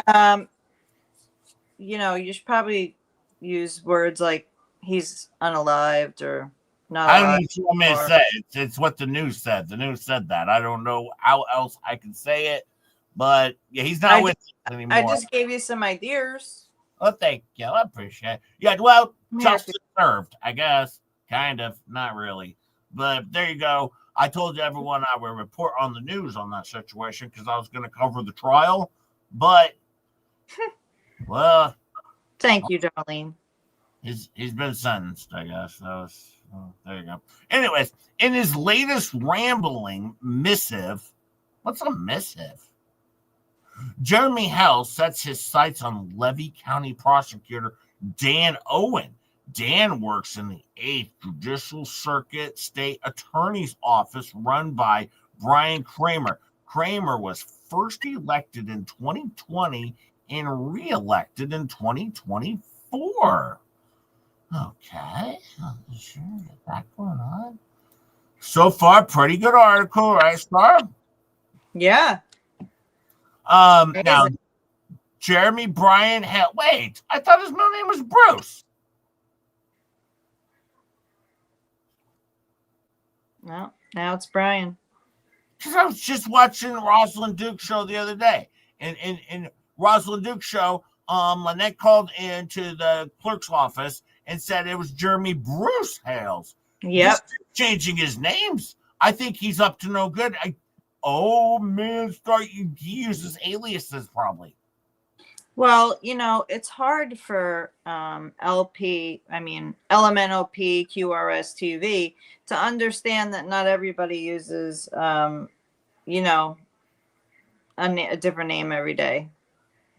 you should probably use words like he's unalived or not. I don't know what you want me to say. It's what the news said. The news said that. I don't know how else I can say it, but yeah, he's not with us anymore. I just gave you some ideas. Oh, thank you. I appreciate it. Yeah, well, justice served, I guess. Kind of. Not really. But there you go. I told everyone I would report on the news on that situation because I was going to cover the trial. But, well. Thank you, Darlene. He's been sentenced, I guess. So there you go. Anyways, in his latest rambling missive, what's a missive? Jeremy Hell sets his sights on Levy County prosecutor Dan Owen. Dan works in the 8th Judicial Circuit State Attorney's Office run by Brian Kramer. Kramer was first elected in 2020 and re-elected in 2024. Okay, sure, get that going on. So far, pretty good article, right, Star? Yeah. Now, Jeremy Bryan wait, I thought his middle name was Bruce. No, now it's Brian. Because I was just watching Rosalyn Duke show the other day, and Rosalyn Duke show, Lynette called into the clerk's office and said it was Jeremy Bruce Hales. Yep. Changing his names. I think he's up to no good. He uses aliases probably. Well, it's hard for LMNOP, QRS-TV to understand that not everybody uses, a different name every day.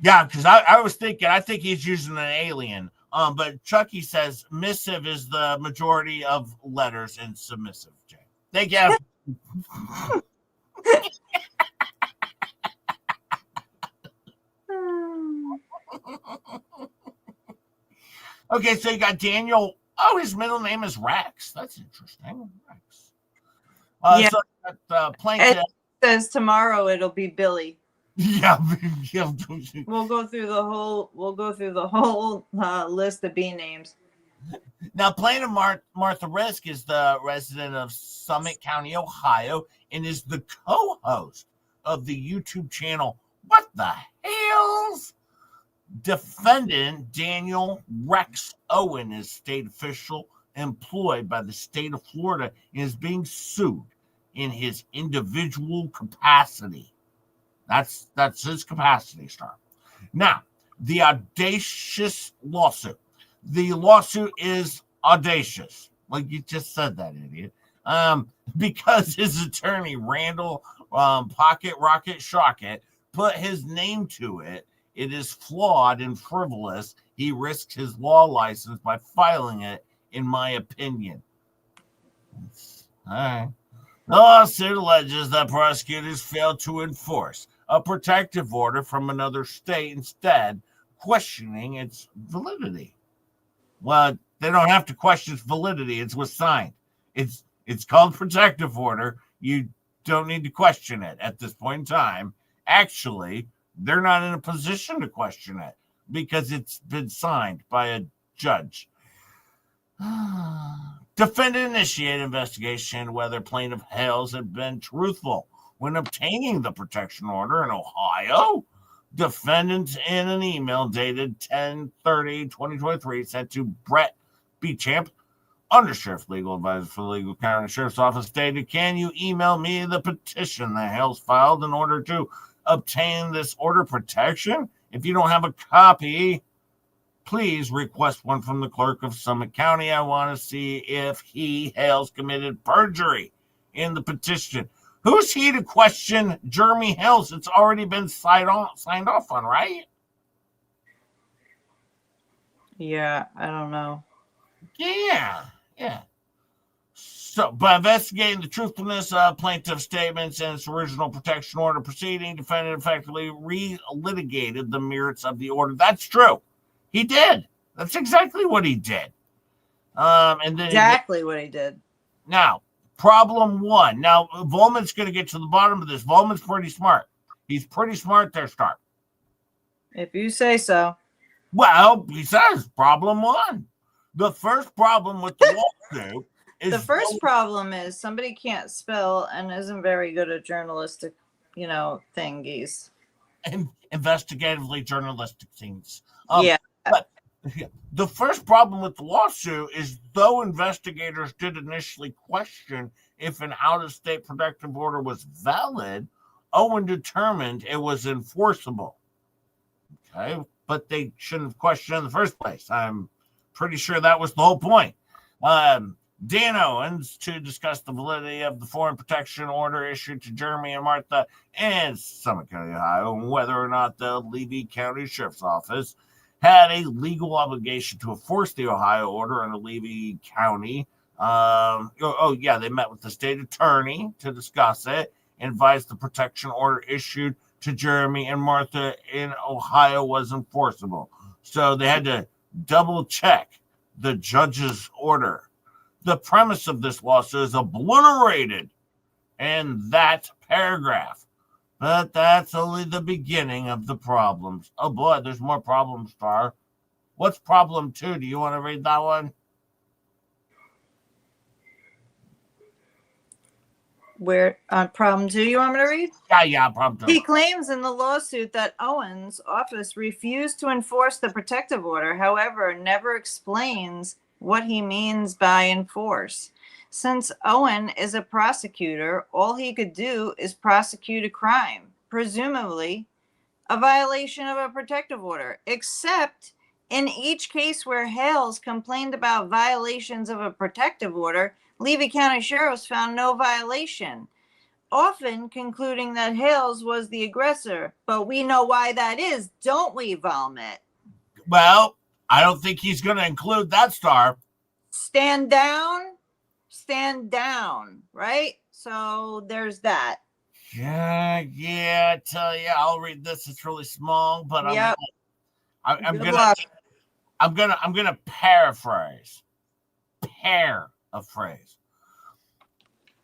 Yeah, because I was thinking, I think he's using an alien. But Chucky says missive is the majority of letters in submissive. Jay. Thank you. Okay, so you got Daniel. Oh, his middle name is Rex. That's interesting. Rex. Yeah. So Plankton It says tomorrow it'll be Billy. Yeah. We'll go through the whole list of B names. Now, plaintiff Martha Risk is the resident of Summit County, Ohio, and is the co-host of the YouTube channel What the Hells? Defendant Daniel Rex Owen is state official employed by the state of Florida and is being sued in his individual capacity. That's his capacity, Star. Now, the audacious lawsuit. The lawsuit is audacious. Like you just said that, idiot. Because his attorney, Randall Pocket Rocket Shockett, put his name to it. It is flawed and frivolous. He risks his law license by filing it, in my opinion. All right. The lawsuit alleges that prosecutors failed to enforce a protective order from another state, instead questioning its validity. Well, they don't have to question its validity. It was signed. It's called protective order. You don't need to question it at this point in time. Actually, they're not in a position to question it because it's been signed by a judge. Defendant initiated investigation whether plaintiff Hales had been truthful when obtaining the protection order in Ohio. Defendant, in an email dated 10/30/2023, sent to Brett Beauchamp, Undersheriff Legal Advisor for the Legal County Sheriff's Office, stated, "Can you email me the petition that Hales filed in order to obtain this order protection? If you don't have a copy, please request one from the clerk of Summit County. I want to see if Hales committed perjury in the petition." Who's he to question Jeremy Hales? It's already been signed off on, right? Yeah, I don't know. Yeah. So, by investigating the truthfulness of plaintiff's statements and its original protection order proceeding, defendant effectively re-litigated the merits of the order. That's true. He did. That's exactly what he did. And then Exactly what he did. Now, problem one. Now, Volman's going to get to the bottom of this. Volman's pretty smart. He's pretty smart there, Stark. If you say so. Well, he says problem one. The first problem with the lawsuit is... The first problem is somebody can't spell and isn't very good at journalistic, thingies. Investigatively journalistic things. Yeah. But the first problem with the lawsuit is, though investigators did initially question if an out-of-state protective order was valid, Owen determined it was enforceable. Okay, but they shouldn't have questioned in the first place. I'm pretty sure that was the whole point. Dan Owens, to discuss the validity of the foreign protection order issued to Jeremy and Martha and Summit County, Ohio, and whether or not the Levy County Sheriff's Office had a legal obligation to enforce the Ohio order in Levy County. They met with the state attorney to discuss it and advised the protection order issued to Jeremy and Martha in Ohio was enforceable. So they had to double check the judge's order. The premise of this lawsuit is obliterated in that paragraph. But that's only the beginning of the problems. Oh boy, there's more problems, Star. What's problem 2? Do you want to read that one? Where on problem 2 you want me to read? Yeah, problem 2. He claims in the lawsuit that Owen's office refused to enforce the protective order, however, never explains what he means by enforce. Since Owen is a prosecutor, all he could do is prosecute a crime, presumably a violation of a protective order, except in each case where Hales complained about violations of a protective order, Levy County Sheriffs found no violation, often concluding that Hales was the aggressor. But we know why that is, don't we, Vomit? Well, I don't think he's going to include that, Star. Stand down, right? So there's that. Yeah, I tell you, I'll read this. It's really small, but I'm gonna paraphrase.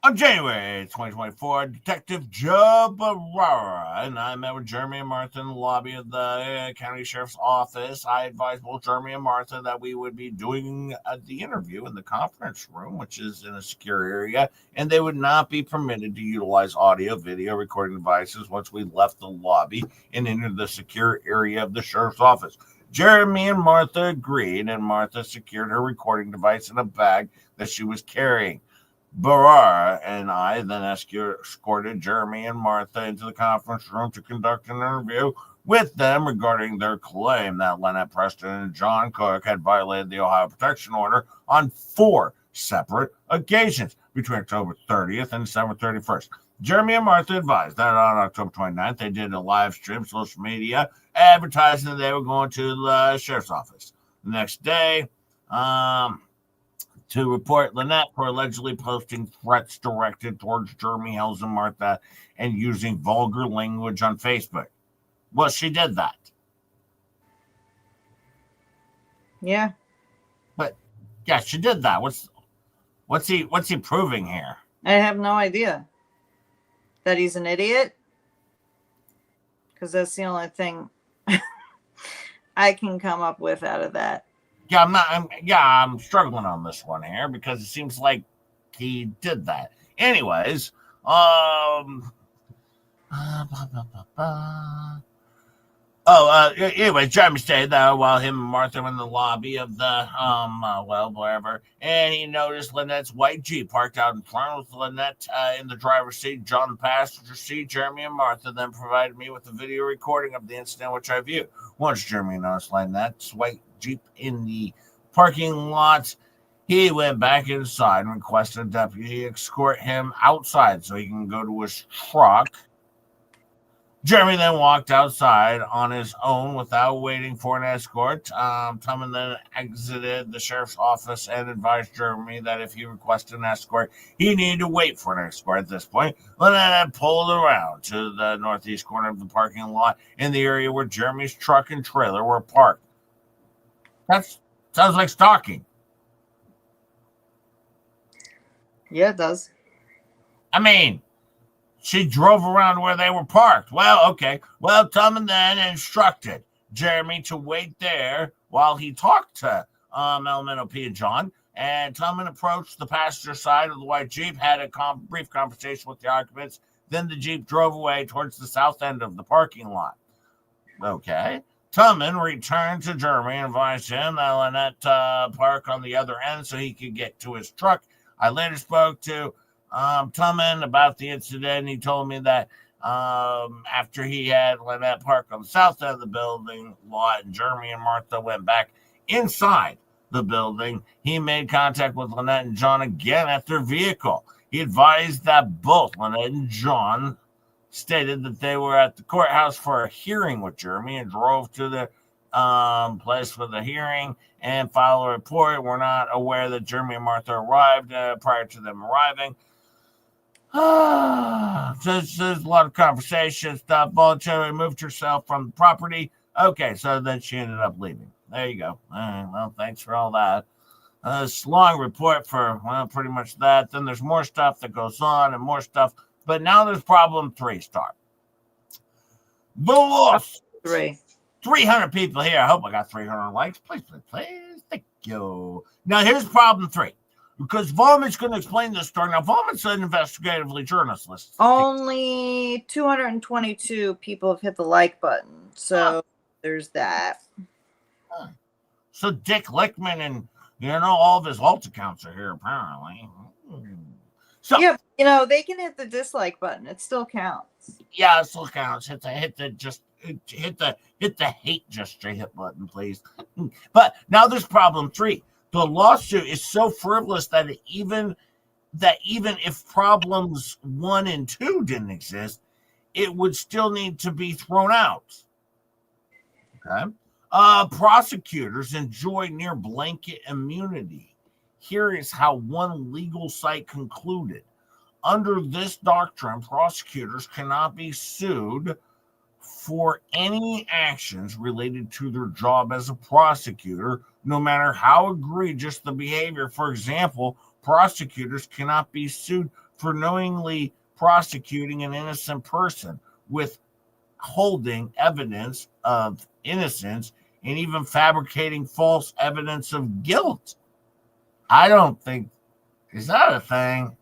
On January 2024, Detective Joe Barrera and I met with Jeremy and Martha in the lobby of the county sheriff's office. I advised both Jeremy and Martha that we would be doing the interview in the conference room, which is in a secure area, and they would not be permitted to utilize audio, video recording devices once we left the lobby and entered the secure area of the sheriff's office. Jeremy and Martha agreed, and Martha secured her recording device in a bag that she was carrying. Barrera and I then escorted Jeremy and Martha into the conference room to conduct an interview with them regarding their claim that Lynette Preston and John Cook had violated the Ohio Protection Order on 4 separate occasions between October 30th and December 31st. Jeremy and Martha advised that on October 29th, they did a live stream, social media, advertising that they were going to the sheriff's office. The next day, to report Lynette for allegedly posting threats directed towards Jeremy, Hells, and Martha and using vulgar language on Facebook. Well, she did that. Yeah. But yeah, she did that. What's he proving here? I have no idea. That he's an idiot? Because that's the only thing I can come up with out of that. Yeah, I'm struggling on this one here because it seems like he did that. Anyways, anyway, Jeremy stayed there while him and Martha were in the lobby of the, wherever, and he noticed Lynette's white Jeep parked out in front with Lynette in the driver's seat, John in the passenger seat. Jeremy and Martha then provided me with a video recording of the incident, which I viewed. Once Jeremy noticed Lynette's white Jeep in the parking lot, he went back inside and requested a deputy escort him outside so he can go to his truck. Jeremy then walked outside on his own without waiting for an escort. Tubman then exited the sheriff's office and advised Jeremy that if he requested an escort, he needed to wait for an escort. At this point, Lynette had pulled around to the northeast corner of the parking lot in the area where Jeremy's truck and trailer were parked. That sounds like stalking. Yeah, it does. I mean, she drove around where they were parked. Well, okay. Well, Tubman then instructed Jeremy to wait there while he talked to Elemental P and John. And Tubman approached the passenger side of the white Jeep, had a brief conversation with the occupants. Then the Jeep drove away towards the south end of the parking lot. Okay. Tubman returned to Jeremy and advised him that Lynette park on the other end so he could get to his truck. I later spoke to Tubman about the incident. He told me that after he had Lynette park on the south end of the building lot and Jeremy and Martha went back inside the building, he made contact with Lynette and John again at their vehicle. He advised that both Lynette and John stated that they were at the courthouse for a hearing with Jeremy and drove to the place for the hearing and filed a report. We're not aware that Jeremy and Martha arrived prior to them arriving. There's a lot of conversation stuff. Voluntarily removed herself from the property. Okay, so then she ended up leaving. There you go. All right, well, thanks for all that. This long report for, well, pretty much that. Then there's more stuff that goes on and more stuff. But now there's problem 3, Star. The loss. 300 people here. I hope I got 300 likes. Please. Thank you. Now, here's problem 3. Because Volman's going to explain this story. Now, Volman's an investigative journalist. Only 222 people have hit the like button. So there's that. So Dick Lickman and, all of his alt accounts are here, apparently. So, yeah, they can hit the dislike button. It still counts. Yeah, it still counts. Hit the hate gesture hit button, please. But now there's problem 3. The lawsuit is so frivolous that even if problems 1 and 2 didn't exist, it would still need to be thrown out. Okay. Prosecutors enjoy near blanket immunity. Here is how one legal site concluded. Under this doctrine, prosecutors cannot be sued for any actions related to their job as a prosecutor, no matter how egregious the behavior. For example, prosecutors cannot be sued for knowingly prosecuting an innocent person, withholding evidence of innocence, and even fabricating false evidence of guilt. I don't think, is that a thing?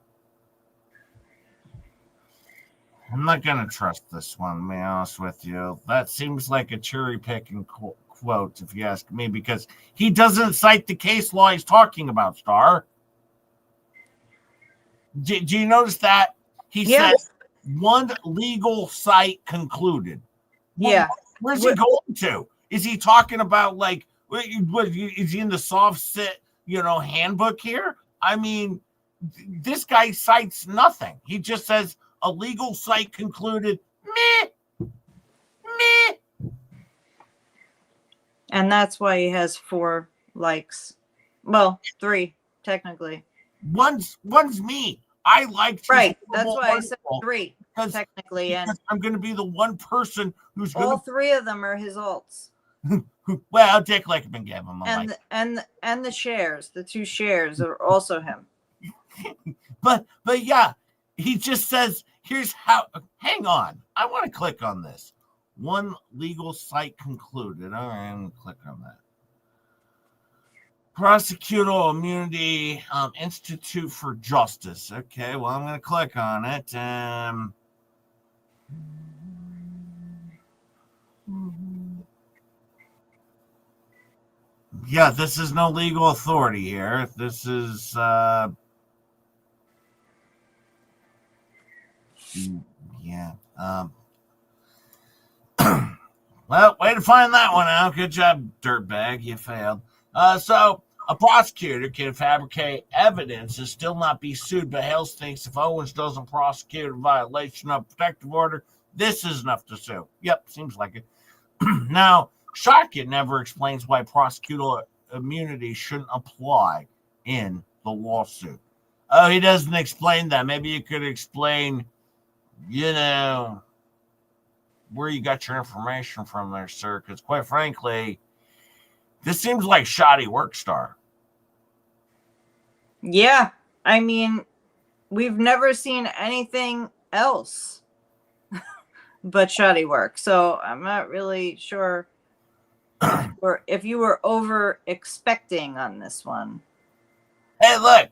I'm not going to trust this one, to be honest with you. That seems like a cherry picking quote, if you ask me, because he doesn't cite the case law he's talking about, Star. Do you notice that? He says one legal site concluded. Yeah. Where's he going to? Is he talking about, like, what, is he in the soft sit, handbook here? I mean, this guy cites nothing. He just says a legal site concluded, meh. And that's why he has 4 likes. Well, 3, technically. One's me. I liked right. That's why I said 3, technically. And I'm going to be the one person who's going all 3 of them are his alts. Well, Dick Lickman gave him a like. And the shares, the 2 shares are also him. But yeah, he just says, here's how. Hang on. I want to click on this. One legal site concluded. All right, I'm going to click on that. Prosecutorial Immunity Institute for Justice. Okay, well, I'm going to click on it. Yeah, this is no legal authority here. This is yeah. Well, way to find that one out. Good job, dirtbag. You failed. So a prosecutor can fabricate evidence and still not be sued, but Hales thinks if Owens doesn't prosecute a violation of protective order, this is enough to sue. Yep, seems like it. Now, Sharkey never explains why prosecutorial immunity shouldn't apply in the lawsuit. Oh, he doesn't explain that. Maybe you could explain, where you got your information from there, sir, because quite frankly, this seems like shoddy work, Star. Yeah. I mean, we've never seen anything else but shoddy work. So I'm not really sure if you were over expecting on this one. Hey, look.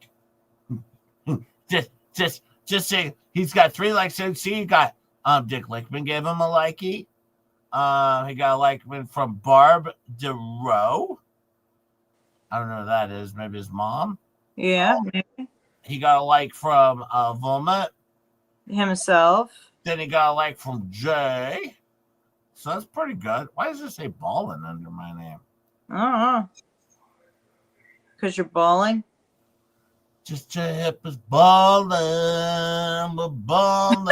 Just say he's got 3 likes. See, he got Dick Lickman gave him a likey. He got a like from Barb DeRoe. I don't know who that is. Maybe his mom. Yeah. Maybe. He got a like from Vomit himself. Then he got a like from Jay. So that's pretty good. Why does it say Ballin under my name? I don't know. Because you're balling? Just your hip is ballin', we're ballin',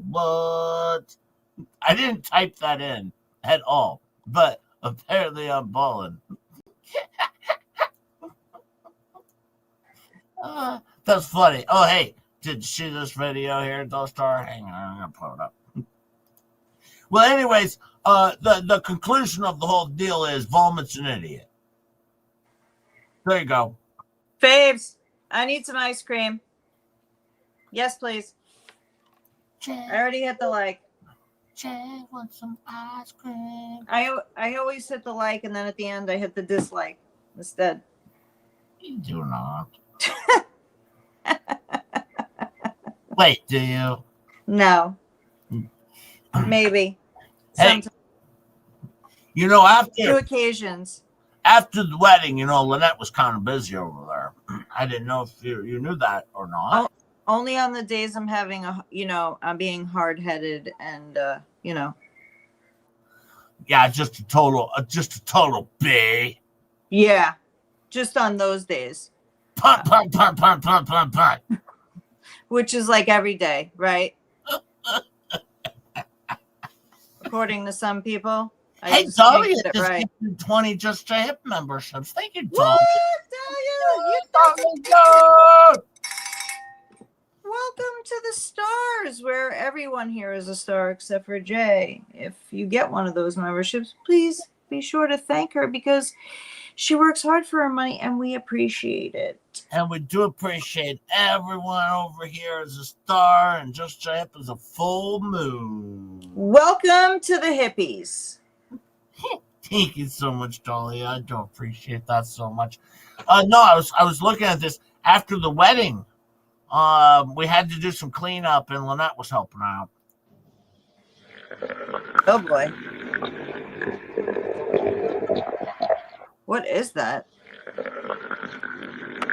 what? I didn't type that in at all, but apparently I'm ballin'. That's funny. Oh, hey, did you see this video here, Dostar? Hang on, I'm going to pull it up. Well, anyways, the conclusion of the whole deal is Volmit's an idiot. There you go. Faves, I need some ice cream. Yes, please. Jay, I already hit the like. Jay wants some ice cream. I always hit the like, and then at the end I hit the dislike instead. You do not. Wait, do you? No. Maybe. Hey, sometimes. After 2 occasions. After the wedding, Lynette was kind of busy over there. I didn't know if you knew that or not. Only on the days I'm having I'm being hard-headed and Yeah, just a total B. Yeah, just on those days. Punt. Which is like every day, right? According to some people. Hey, Dolly, just right. 20 Just to Hip memberships. Thank you, Dolly. Welcome to the stars, where everyone here is a star except for Jay. If you get one of those memberships, please be sure to thank her because she works hard for her money and we appreciate it. And we do appreciate everyone over here as a star and Just Jay Hip as a full moon. Welcome to the hippies. Thank you so much, Dolly. I do appreciate that so much. No, I was looking at this after the wedding. We had to do some cleanup, and Lynette was helping out. Oh boy. What is that?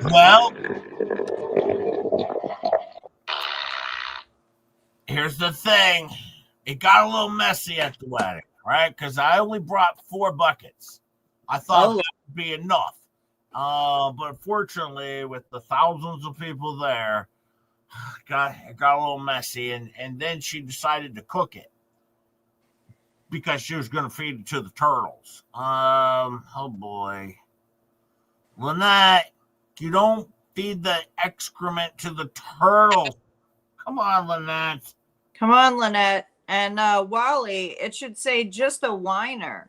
Well, here's the thing. It got a little messy at the wedding, right? Because I only brought 4 buckets. I thought that would be enough. But unfortunately, with the thousands of people there, it got a little messy. And then she decided to cook it because she was going to feed it to the turtles. Oh, boy. Lynette, you don't feed the excrement to the turtle. Come on, Lynette. Come on, Lynette. And Wally, it should say just a whiner.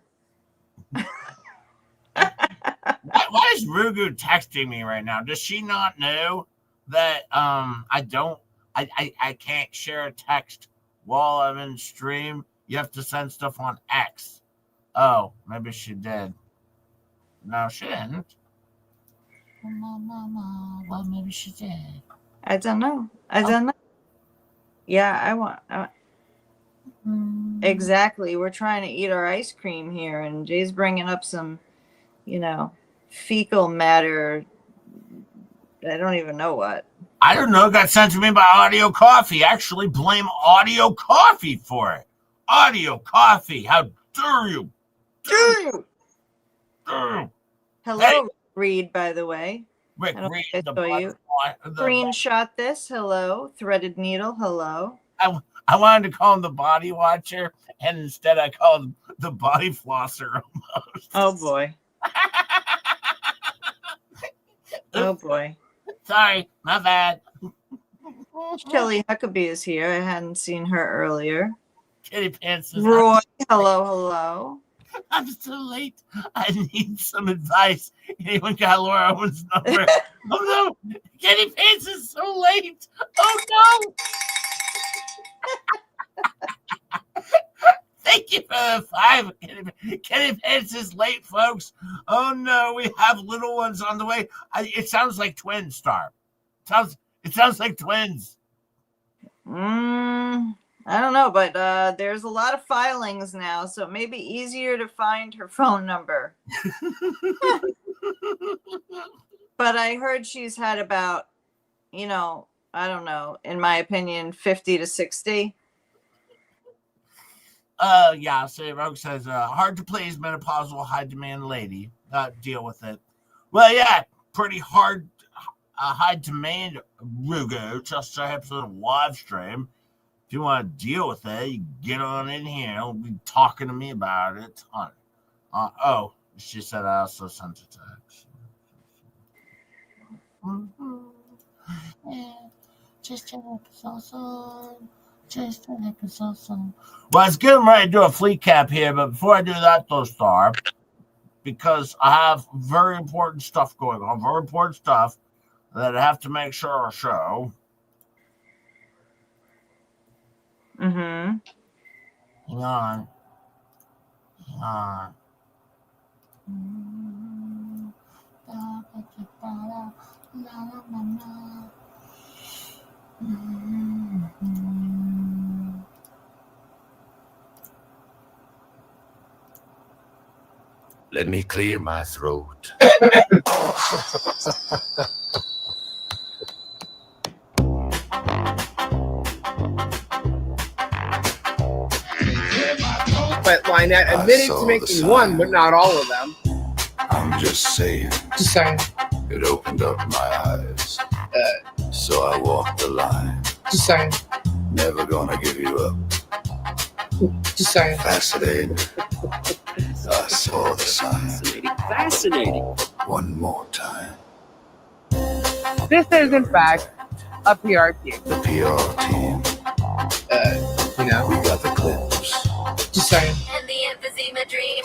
Why is Rugu texting me right now? Does she not know that I can't share a text while I'm in stream? You have to send stuff on X. Oh, maybe she did. No, she didn't. Well, maybe she did. I don't know. Yeah, I want exactly. We're trying to eat our ice cream here, and Jay's bringing up some, fecal matter. I don't even know what. I don't know. It got sent to me by Audio Coffee. Actually, blame Audio Coffee for it. Audio Coffee. How dare you? Hello, Hey. Reed, by the way. Rick, I don't read think I the saw you. Screenshot this. Hello. Threaded needle. Hello. I wanted to call him the Body Watcher, and instead I called him the Body Flosser almost. Oh, boy. Oh, boy. Sorry, my bad. Shelly Huckabee is here. I hadn't seen her earlier. Kitty Pants is Roy, hello. I'm so late. I need some advice. Anyone got Laura Owens' number? Oh no, Kitty Pants is so late. Oh no. Thank you for the 5. Kitty Pants is late, folks. Oh no, we have little ones on the way. It sounds like twins, Star. It sounds like twins. I don't know, but there's a lot of filings now, so it may be easier to find her phone number. But I heard she's had about, I don't know, in my opinion, 50 to 60. Yeah, so Rogue says, hard to please menopausal high demand lady. Deal with it. Well, yeah, pretty hard high demand, Rugo. Just so happens on a live stream. If you want to deal with it, you get on in here. Don't be talking to me about it. Oh, she said I also sent a text. Yeah, just a awesome. Well, it's getting ready to do a flea cap here, but before I do that, though, Star, because I have very important stuff going on, very important stuff that I have to make sure I show. Hang on. Let me clear my throat. But Lynette admitted to making one, but not all of them. I'm just saying. Just saying. It opened up my eyes. So I walked the line. Just saying. Never gonna give you up. Just saying. Fascinating. I saw the sign. Fascinating. One more time. This is, in fact, a PR team. The PR team. We got the clips. Just saying. And the emphysema dream.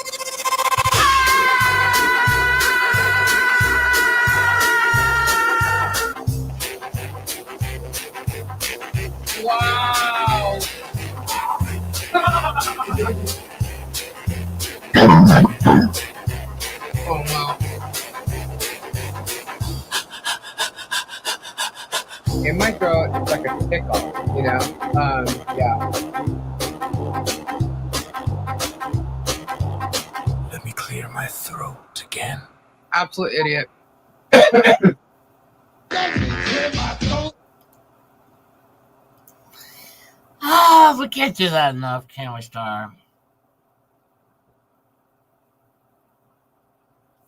Oh wow. In my throat, it's like a tickle, you know? Yeah. Let me clear my throat again. Absolute idiot. Ah, we can't do that enough, can we, Star?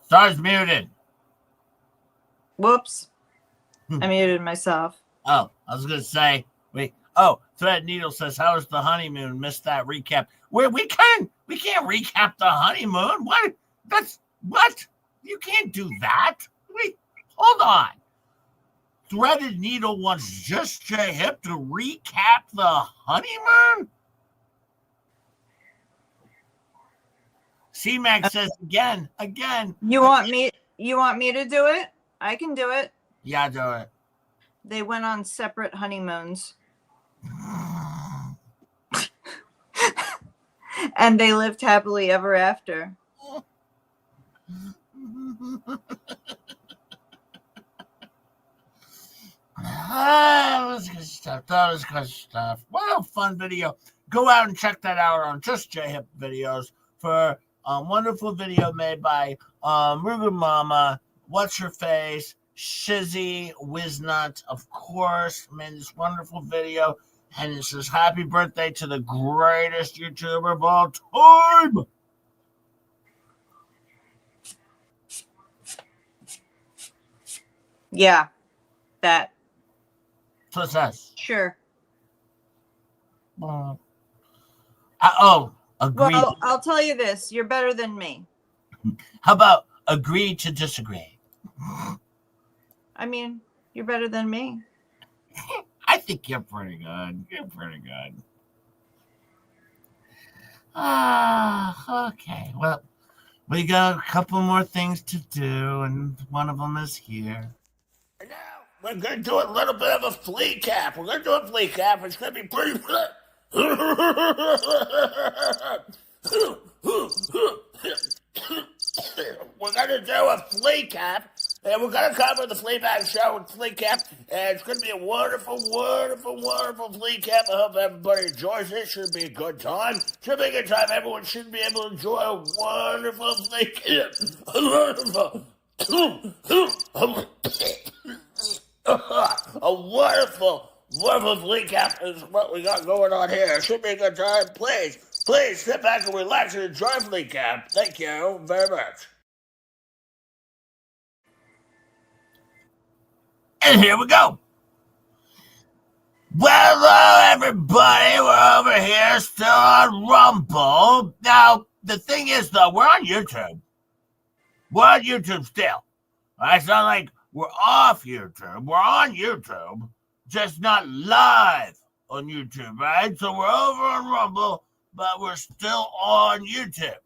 Star's muted. Whoops. I muted myself. Oh, I was gonna say, Thread Needle says, "How was the honeymoon?" Missed that recap. We can't recap the honeymoon. What? You can't do that. Wait, hold on. Threaded Needle wants just J Hip to recap the honeymoon. C-Mac says again. You want me to do it? I can do it. Yeah, do it. They went on separate honeymoons. And they lived happily ever after. That was good stuff. What a fun video. Go out and check that out on Just J Hip videos for a wonderful video made by Ruger Mama, What's Her Face, Shizzy, Wiznut, of course, made this wonderful video. And it says, happy birthday to the greatest YouTuber of all time. Yeah, that. Success. Sure. Agree. Well, I'll tell you this. You're better than me. How about agree to disagree? I mean, you're better than me. I think you're pretty good. Okay. Well, we got a couple more things to do, and one of them is here. And now we're going to do a little bit of a flea cap. We're going to do a flea cap. It's going to be pretty good. We're going to do a flea cap. And we're going to cover the Fleabag show with Flea Cap. And it's going to be a wonderful, wonderful, wonderful Flea Cap. I hope everybody enjoys it. Should be a good time. Should be a good time. Everyone should be able to enjoy a wonderful Flea Cap. A wonderful Flea Cap is what we got going on here. Should be a good time. Please sit back and relax and enjoy Flea Cap. Thank you very much. And here we go. Well, hello, everybody. We're over here still on Rumble. Now, the thing is, though, we're on YouTube. We're on YouTube still. It's not like we're off YouTube. We're on YouTube, just not live on YouTube, right? So we're over on Rumble, but we're still on YouTube.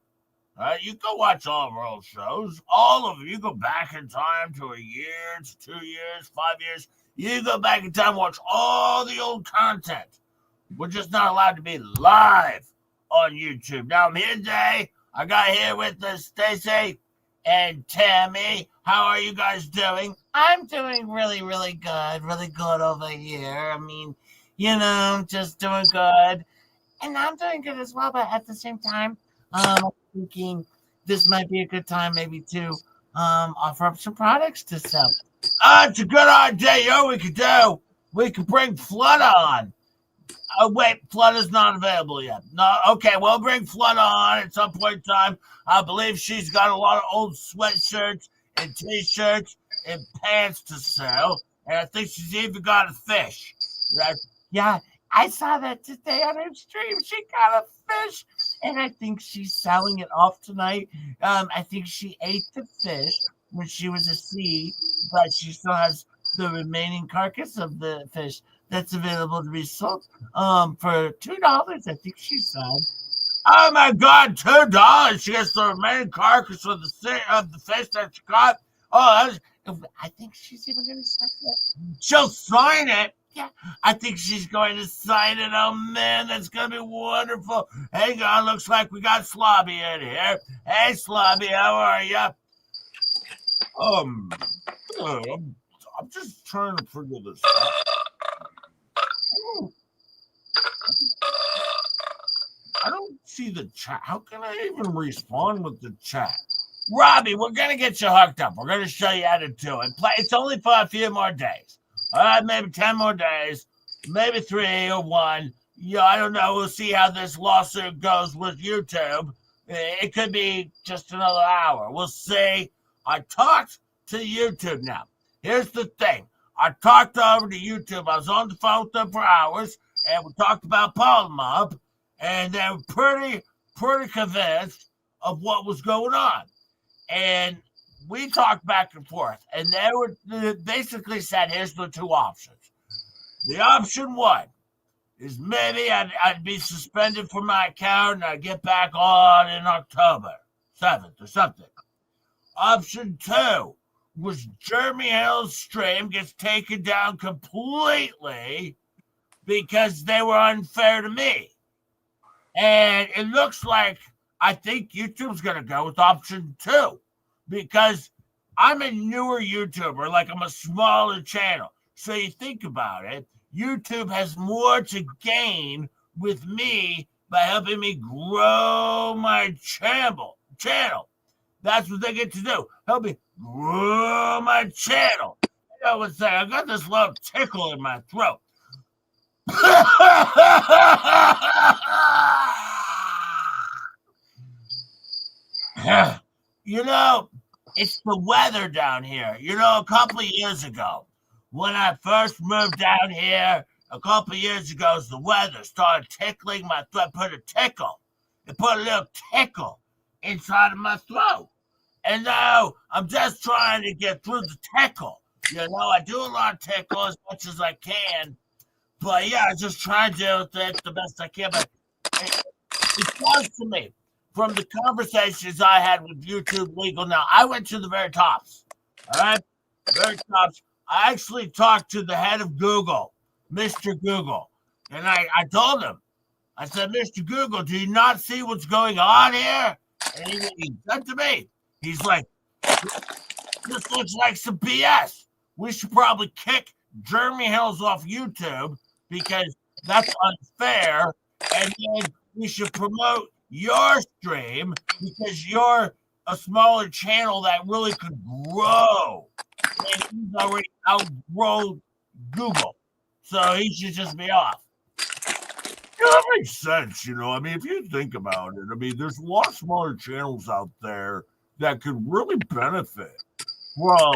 All right, you go watch all of our old shows. All of them. You go back in time to a year, to 2 years, 5 years. You go back in time and watch all the old content. We're just not allowed to be live on YouTube. Now, I'm here today. I got here with Stacy and Tammy. How are you guys doing? I'm doing really, really good. Really good over here. I mean, just doing good. And I'm doing good as well, but at the same time, I'm thinking this might be a good time maybe to offer up some products to sell. It's a good idea. We could bring Flood on. Oh, wait, Flood is not available yet. No, okay, we'll bring Flood on at some point in time. I believe she's got a lot of old sweatshirts and T-shirts and pants to sell. And I think she's even got a fish. Yeah, I saw that today on her stream. She got a fish, and I think she's selling it off tonight. I think she ate the fish when she was asleep, but she still has the remaining carcass of the fish that's available to be sold for $2. I think she said. Oh my God, $2! She gets the remaining carcass of the fish that she got. Oh, I think she's even going to sign it. She'll sign it. Yeah, I think she's going to sign it. Oh man, that's gonna be wonderful. Hang on, looks like we got Slobby in here. Hey, Slobby, how are you? Um, I'm just trying to figure this out. I don't see the chat. How can I even respond with the chat? Robbie, we're gonna get you hooked up. We're gonna show you how to do it. It's only for a few more days. All right, maybe 10 more days, maybe 3 or 1. Yeah, I don't know. We'll see how this lawsuit goes with YouTube. It could be just another hour. We'll see. I talked to YouTube now. Here's the thing. I talked over to YouTube. I was on the phone with them for hours, and we talked about pulling them up, and they were pretty convinced of what was going on. And we talked back and forth, and they basically said, here's the 2 options. The option 1 is maybe I'd be suspended from my account and I'd get back on in October 7th or something. Option 2 was Jeremy Hill's stream gets taken down completely because they were unfair to me. And it looks like I think YouTube's going to go with option 2 because I'm a newer YouTuber, like I'm a smaller channel. So you think about it, YouTube has more to gain with me by helping me grow my channel. That's what they get to do. Help me grow my channel. You know what's that? I got this little tickle in my throat. You know, it's the weather down here. You know, a couple of years ago, when I first moved down here, the weather started tickling my throat. It put a little tickle inside of my throat. And now I'm just trying to get through the tickle. You know, I do a lot of tickle as much as I can. But yeah, I just try to do it the best I can. But it comes to me from the conversations I had with YouTube Legal. Now, I went to the very tops. All right? Very tops. I actually talked to the head of Google, Mr. Google. And I told him, I said, Mr. Google, do you not see what's going on here? And he said to me, he's like, this looks like some BS. We should probably kick Jeremy Hills off YouTube because that's unfair. And then we should promote your stream because you're a smaller channel that really could grow. And he's already outgrown Google. So he should just be off. Yeah, that makes sense, you know. I mean, if you think about it, I mean, there's a lot of smaller channels out there that could really benefit from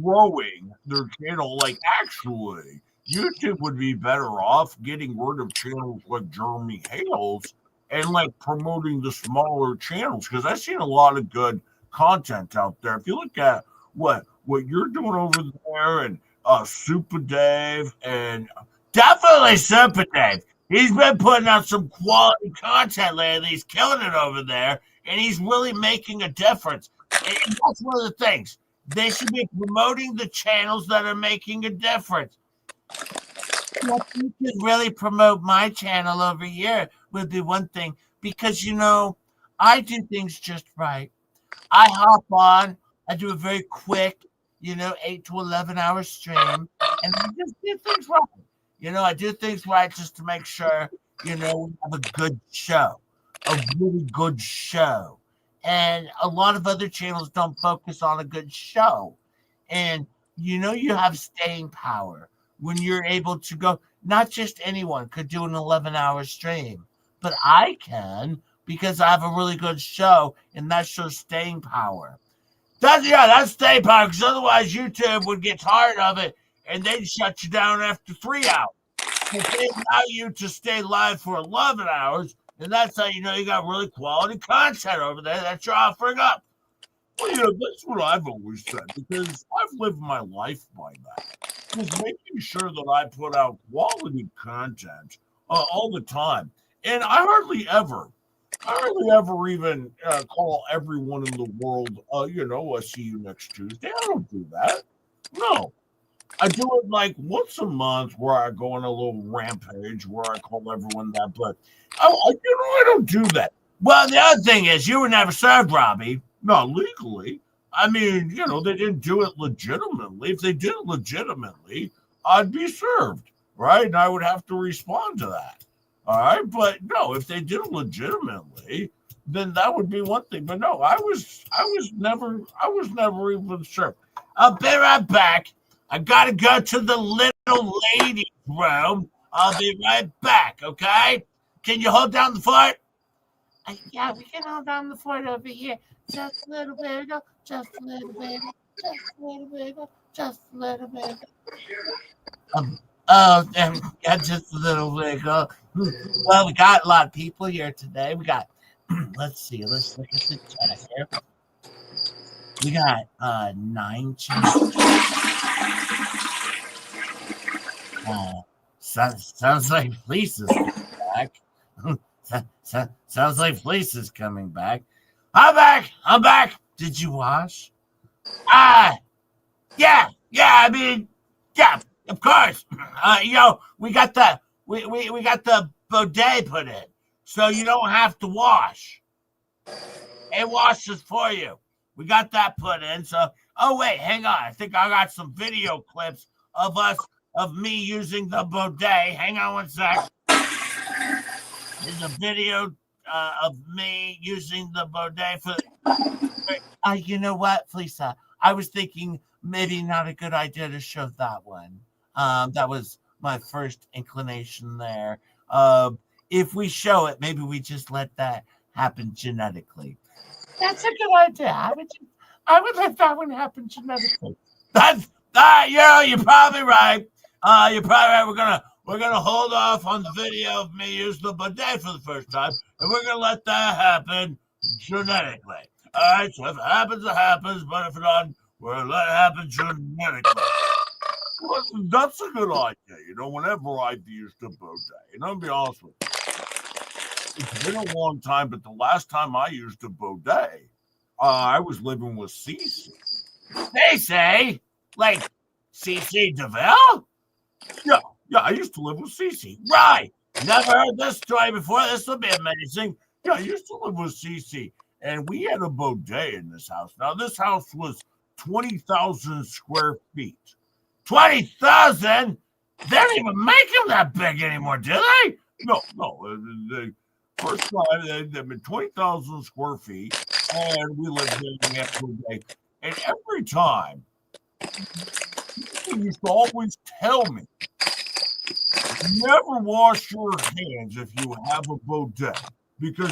growing their channel. Like, actually, YouTube would be better off getting rid of channels like Jeremy Hales and like promoting the smaller channels because I've seen a lot of good content out there. If you look at what you're doing over there and Super Dave and definitely Super Dave. He's been putting out some quality content lately. He's killing it over there, and he's really making a difference. And that's one of the things. They should be promoting the channels that are making a difference. What you could really promote my channel over here would be one thing, because, you know, I do things just right. I hop on, I do a very quick, 8 to 11 hour stream, and I just do things right. I do things right just to make sure, we have a good show, a really good show. And a lot of other channels don't focus on a good show. And, you have staying power when you're able to go. Not just anyone could do an 11-hour stream, but I can because I have a really good show, and that shows staying power. That's staying power, because otherwise YouTube would get tired of it and they'd shut you down after 3 hours. But they allow you to stay live for 11 hours, and that's how you know you got really quality content over there that you're offering up. Well, that's what I've always said, because I've lived my life by that. Just making sure that I put out quality content all the time. And I hardly ever even call everyone in the world, I'll see you next Tuesday. I don't do that. No. I do it like once a month where I go on a little rampage where I call everyone that, but I don't do that. Well, the other thing is, you were never served, Robbie. Not legally. I mean, they didn't do it legitimately. If they did it legitimately, I'd be served, right? And I would have to respond to that. All right. But no, if they did it legitimately, then that would be one thing. But no, I was never even served. I'll be right back. I gotta go to the little lady's room. I'll be right back, okay? Can you hold down the fort? Yeah, we can hold down the fort over here. Just a little wiggle, just a little wiggle, just a little wiggle, just a little wiggle. Yeah, just a little wiggle. Well, we got a lot of people here today. We got, let's see, let's look at the chat here. We got 9 chats. Sounds like Fleece is coming back. Sounds like Fleece is coming back. I'm back. Did you wash? Yeah. I mean, yeah, of course. We got the bidet put in, so you don't have to wash. It washes for you. We got that put in. So, oh wait, hang on. I think I got some video clips of me using the bidet. Hang on one sec. There's a video of me using the bidet for. You know what, Felisa? I was thinking maybe not a good idea to show that one. That was my first inclination there. If we show it, maybe we just let that happen genetically. That's a good idea. I would let that one happen genetically. That's you're probably right. You're probably right. We're gonna hold off on the video of me using the bidet for the first time, and we're gonna let that happen genetically. All right. So if it happens, it happens. But if it doesn't, we're gonna let it happen genetically. Well, that's a good idea. Whenever I've used a bidet, I'll be honest with you. It's been a long time, but the last time I used a bidet, I was living with Cece. They say, like, Cece DeVille? Yeah, I used to live with Cece. Right. Never heard this story before. This will be amazing. Yeah, I used to live with Cece, and we had a bidet in this house. Now, this house was 20,000 square feet. 20,000? They don't even make them that big anymore, do they? No. The first time, they've been 20,000 square feet, and we lived in the bidet. And every time, people used to always tell me, never wash your hands if you have a bidet because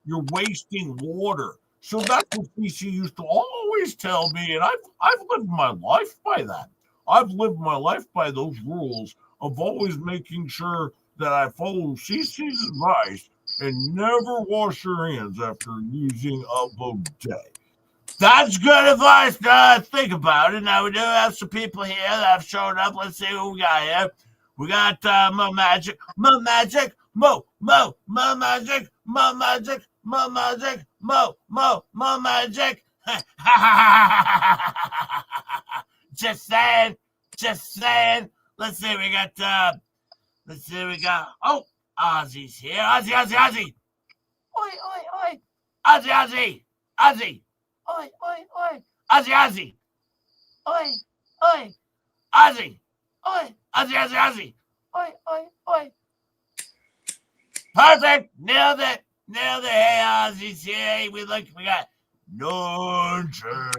you're wasting water. So that's what CC used to always tell me, and I've lived my life by that. I've lived my life by those rules of always making sure that I follow CC's advice and never wash your hands after using a bidet. That's good advice. Think about it. Now we do have some people here that have shown up. Let's see who we got here. We got Mo Magic, Mo Magic, Mo Magic, Mo Magic, Mo Magic, Mo Magic. Just saying. Let's see, we got oh, Ozzy's here. Ozzy. Oi. Ozzy. Oi. Ozzy. Oi. Ozzy. Oi. Ozzy. Oi. Perfect. Nailed it. Hey, Ozzy's here. We got no chairs.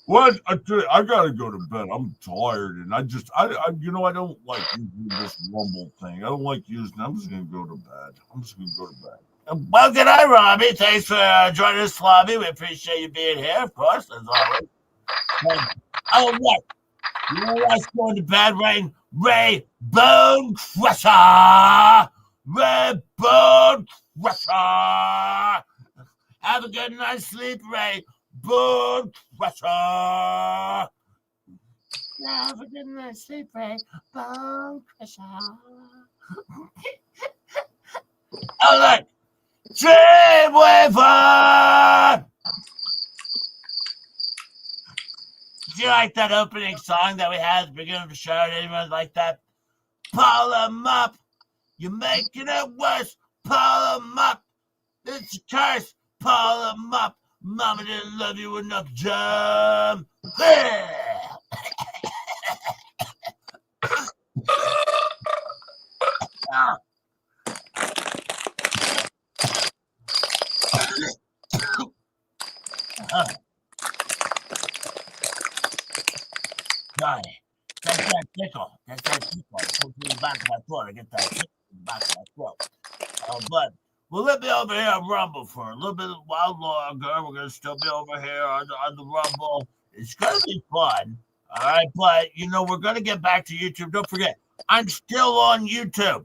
What? I gotta go to bed. I'm tired, and I don't like using this rumble thing. I don't like using. I'm just gonna go to bed. Well, good night, Robbie. Thanks for joining us, Robbie. We appreciate you being here, of course, as always. What? You know what's going to bed, Ray Bone Crusher. Have a good night's sleep, Ray Bone Crusher. Have a good night's sleep, Ray Bone Crusher. All right. Dreamweaver! Do you like that opening song that we had at the beginning of the show? Anyone like that? Pull 'em up. You're making it worse. Pull 'em up. It's a curse. Pull 'em up. Mama didn't love you enough. Jump. Johnny, that's that tickle. That's that tickle. It comes to the back of my throat. I get that tickle in the back of my throat. But we'll let me over here on Rumble for a little bit while longer. We're going to still be over here on the Rumble. It's going to be fun. All right. But, we're going to get back to YouTube. Don't forget, I'm still on YouTube.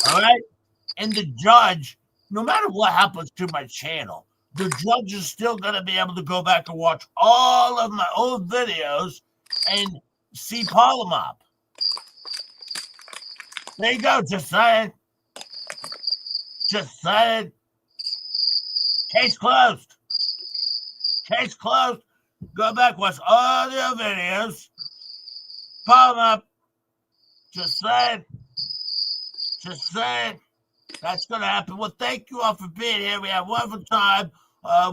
All right. And the judge, no matter what happens to my channel, the judge is still going to be able to go back and watch all of my old videos and see Polymop. There you go. Just saying. Just saying. Case closed. Case closed. Go back, watch all the videos. Polymop. Just saying. Just saying. That's going to happen. Well, thank you all for being here. We had a wonderful time.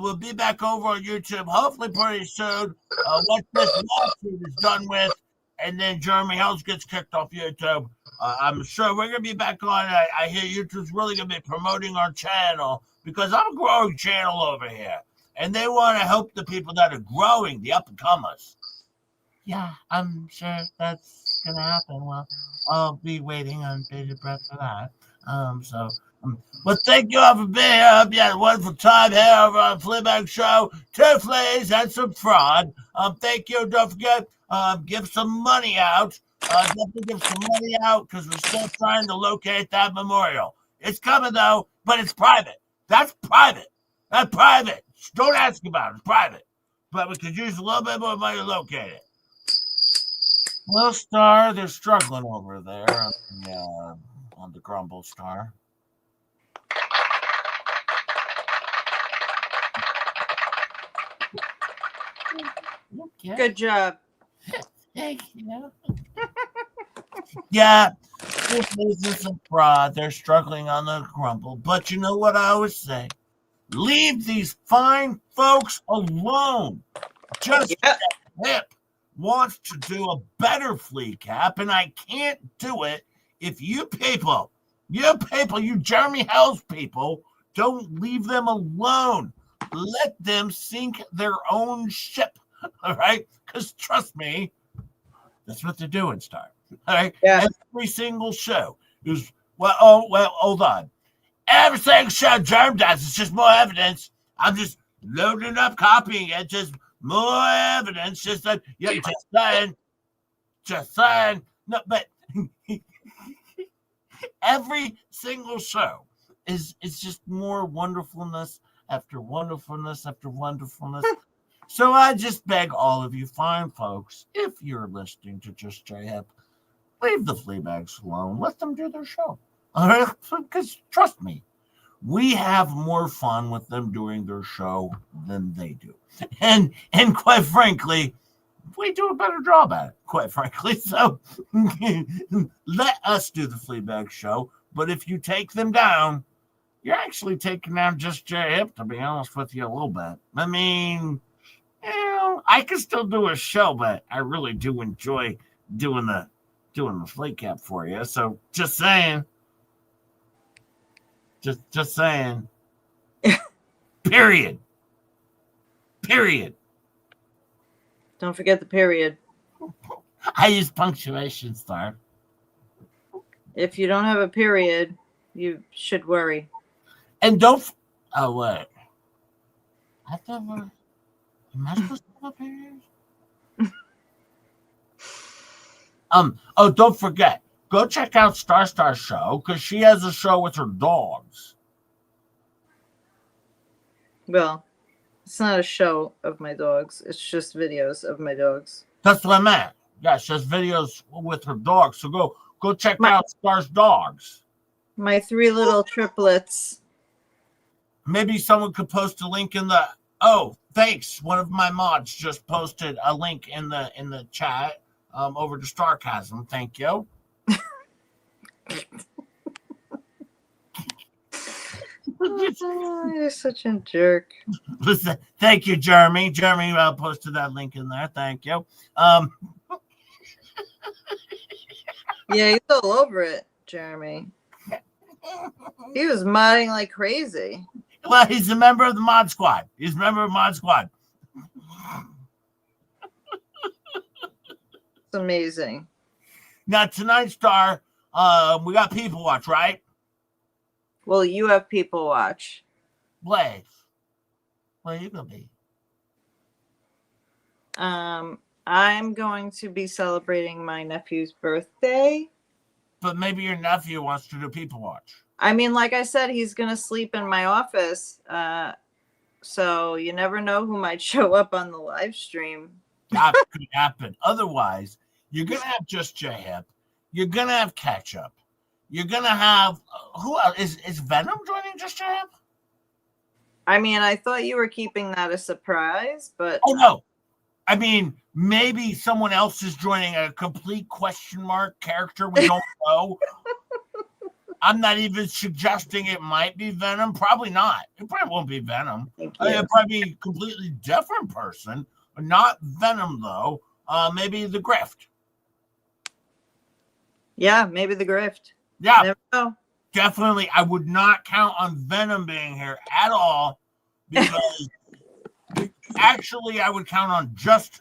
We'll be back over on YouTube hopefully pretty soon. Once this lawsuit is done with, and then Jeremy Helms gets kicked off YouTube. I'm sure we're going to be back on. I hear YouTube's really going to be promoting our channel because I'm a growing channel over here. And they want to help the people that are growing, the up-and-comers. Yeah, I'm sure that's going to happen. Well, I'll be waiting on bated breath for that. Well, thank you all for being here. I hope you had a wonderful time here over on Fleabag Show. 2 fleas and some fraud. Thank you. Don't forget, give some money out. Definitely give some money out because we're still trying to locate that memorial. It's coming though, but it's private. That's private. That's private. Don't ask about it. It's private. But we could use a little bit more money to locate it. Well, Star, they're struggling over there on the Grumble Star. Okay. Good job. Thank you. Yeah, this is a fraud. They're struggling on the Grumble. But you know what I always say? Leave these fine folks alone. Just Hip wants to do a better flea cap, and I can't do it if you people, you Jeremy Hells people, don't leave them alone. Let them sink their own ship, all right? Because trust me, that's what they're doing, Star. All right? Yeah. Every single show is, hold on. Every single show Jerm does, it's just more evidence. I'm just loading up, copying it, just more evidence. Just like, yeah, just saying. No, but every single show is just more wonderfulness after wonderfulness after wonderfulness. So I just beg all of you fine folks, if you're listening to Just J Hip, leave the flea bags alone. Let them do their show. All right? Because trust me, we have more fun with them doing their show than they do. And quite frankly, we do a better job at it, quite frankly. So let us do the Fleabag Show. But if you take them down, you're actually taking down Just J Hip, to be honest with you, a little bit. I mean, I can still do a show, but I really do enjoy doing the flea cap for you. So just saying. Just saying. Period. Don't forget the period. I use punctuation, Star. If you don't have a period, you should worry. And don't. Oh, what? I've never. Am I supposed to have a period? Oh, don't forget. Go check out Star's show because she has a show with her dogs. Well, it's not a show of my dogs. It's just videos of my dogs. That's what I meant. Yeah, she has videos with her dogs. So go check out Star's dogs. My 3 little triplets. Maybe someone could post a link in the. Oh, thanks. One of my mods just posted a link in the chat over to Starcasm. Thank you. Oh, you're such a jerk. Listen, thank you, Jeremy. Jeremy posted that link in there. Thank you. Yeah, he's all over it, Jeremy. He was modding like crazy. Well, he's a member of the mod squad. He's a member of mod squad. It's amazing. Now tonight, Star, we got People Watch, right? Well, you have People Watch. Blaze, where are you gonna be? I'm going to be celebrating my nephew's birthday. But maybe your nephew wants to do People Watch. I mean, like I said, he's going to sleep in my office. So you never know who might show up on the live stream. That could happen. Otherwise, you're going to have just J-Hip. You're going to have Ketchup. You're going to have... who else? Is Venom joining just J-Hip? I mean, I thought you were keeping that a surprise, but... Oh, no. I mean, maybe someone else is joining a complete question mark character we don't know. I'm not even suggesting it might be Venom. Probably not. It probably won't be Venom. It'll probably be a completely different person. Not Venom, though. Maybe the Grift. Yeah, maybe the Grift. Yeah. Never know. Definitely. I would not count on Venom being here at all because... Actually, I would count on just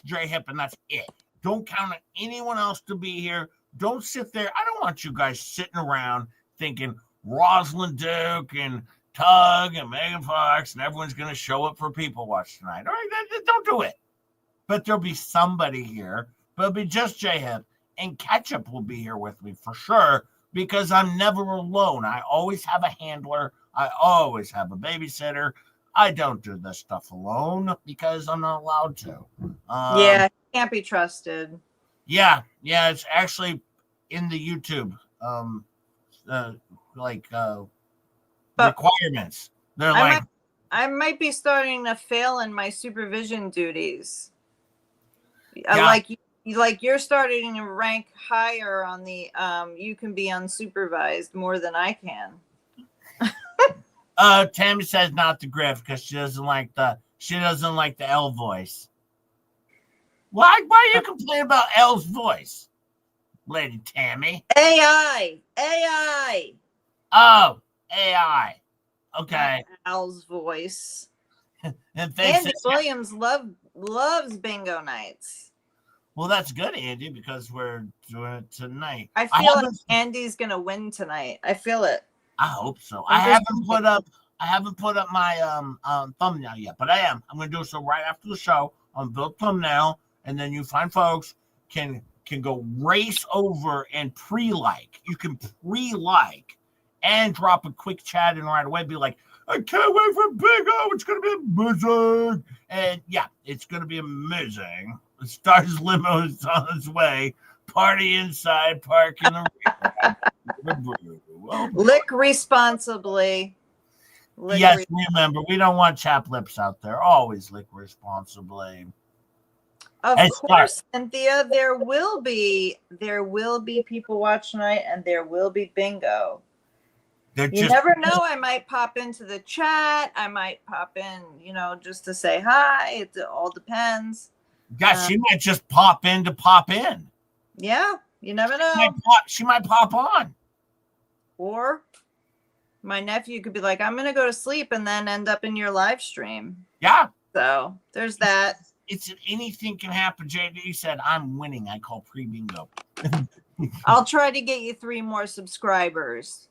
J-Hip, and that's it. Don't count on anyone else to be here. Don't sit there. I don't want you guys sitting around thinking Rosalyn Duke and Tug and Megan Fox and everyone's going to show up for People Watch tonight. All right, don't do it. But there'll be somebody here. But it'll be just J-Hip, and Ketchup will be here with me for sure because I'm never alone. I always have a handler. I always have a babysitter. I don't do this stuff alone because I'm not allowed to. Yeah, can't be trusted. Yeah, it's actually in the YouTube requirements. They're I might be starting to fail in my supervision duties. Yeah. Like you're starting to rank higher on the you can be unsupervised more than I can. Tammy says not the Griff because she doesn't like the L voice. Why are you complaining about L's voice, Lady Tammy? AI. Oh, AI. Okay. Al's voice. And Andy Williams loves bingo nights. Well, that's good, Andy, because we're doing it tonight. I feel like Andy's gonna win tonight. I feel it. I hope so. I haven't put up my thumbnail yet, but I am. I'm gonna do so right after the show on build thumbnail, and then you find folks can go race over and pre-like. You can pre-like and drop a quick chat in right away. Be like, I can't wait for Bingo. It's gonna be amazing. And yeah, it's gonna be amazing. The Stars limo is on its way. Party inside, park in the rear. Lick responsibly. Yes, remember, we don't want chap lips out there. Always lick responsibly. Of course, Cynthia, there will be People Watch tonight, and there will be bingo. You never know. I might pop into the chat. I might pop in, just to say hi. It all depends. Gosh, she might just pop in to pop in. Yeah, you never know. She might pop on. Or my nephew could be like, I'm going to go to sleep and then end up in your live stream. Yeah. So there's that. It's anything can happen. JD said, I'm winning. I call pre-bingo. I'll try to get you 3 more subscribers.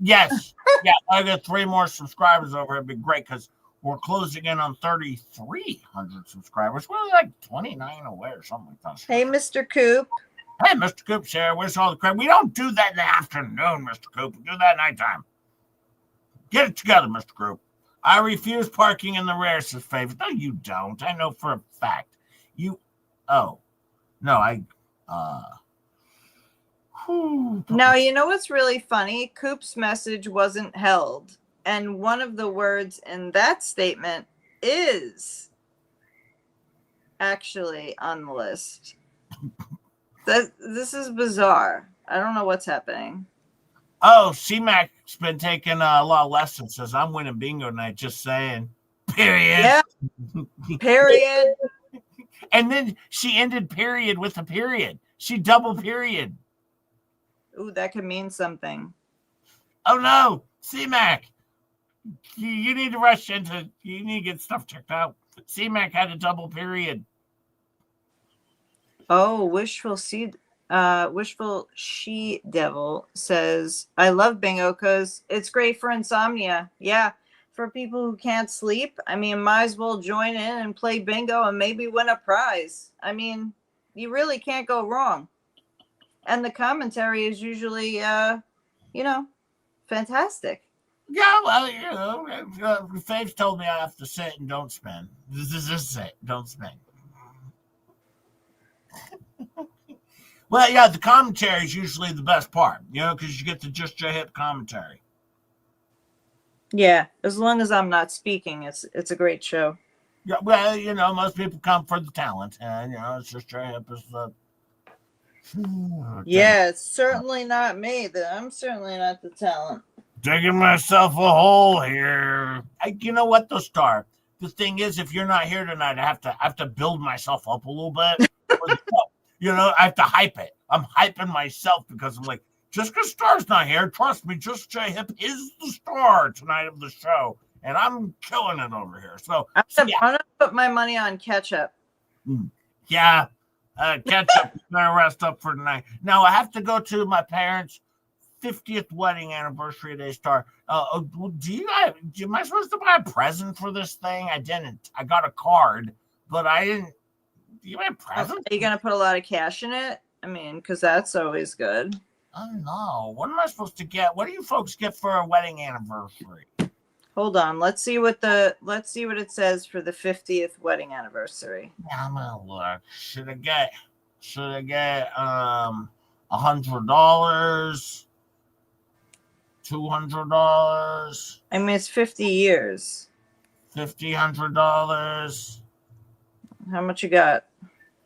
Yes. Yeah, I got 3 more subscribers over. It'd be great because we're closing in on 3,300 subscribers. We're like 29 away or something like that. Hey, Mr. Coop. Hey, Mr. Coop's here. Where's all the credit? We don't do that in the afternoon, Mr. Coop. We do that at nighttime. Get it together, Mr. Coop. I refuse parking in the rear, says Favorite. No, you don't. I know for a fact. Now, you know what's really funny? Coop's message wasn't held. And one of the words in that statement is actually on the list. This is bizarre. I don't know what's happening. Oh, C-Mac's been taking a lot of lessons. Says, I'm winning bingo night, just saying. Period. Yeah. Period. And then she ended period with a period. She double period. Ooh, that could mean something. Oh, no. C-Mac. You need to rush into, you need to get stuff checked out. C-Mac had a double period. Oh, wishful she devil says, I love bingo because it's great for insomnia. Yeah, for people who can't sleep. I mean, might as well join in and play bingo and maybe win a prize. I mean, you really can't go wrong. And the commentary is usually, fantastic. Yeah, well, Faith told me I have to sit and don't spin. This is just sit, don't spin. Well, yeah, the commentary is usually the best part, because you get the Just J Hip commentary. Yeah, as long as I'm not speaking, it's a great show. Yeah, well, most people come for the talent, and it's Just J Hip is the. Yeah, it's certainly not me. I'm certainly not the talent. Digging myself a hole here. You know what, though, Star? The thing is, if you're not here tonight, I have to build myself up a little bit. I have to hype it. I'm hyping myself because I'm like, just because Star's not here, trust me, Just J Hip is the star tonight of the show, and I'm killing it over here. So I'm gonna put my money on ketchup. Yeah, ketchup is gonna rest up for tonight. Now I have to go to my parents' 50th wedding anniversary today, Star. Am I supposed to buy a present for this thing? I didn't. I got a card, but I didn't. Do you have a present? Are you gonna put a lot of cash in it? I mean, because that's always good. Oh no! What am I supposed to get? What do you folks get for a wedding anniversary? Hold on. Let's see what it says for the 50th wedding anniversary. Yeah, I'm gonna look. Should I get $100? $200? I mean, it's 50 years. $100. How much you got?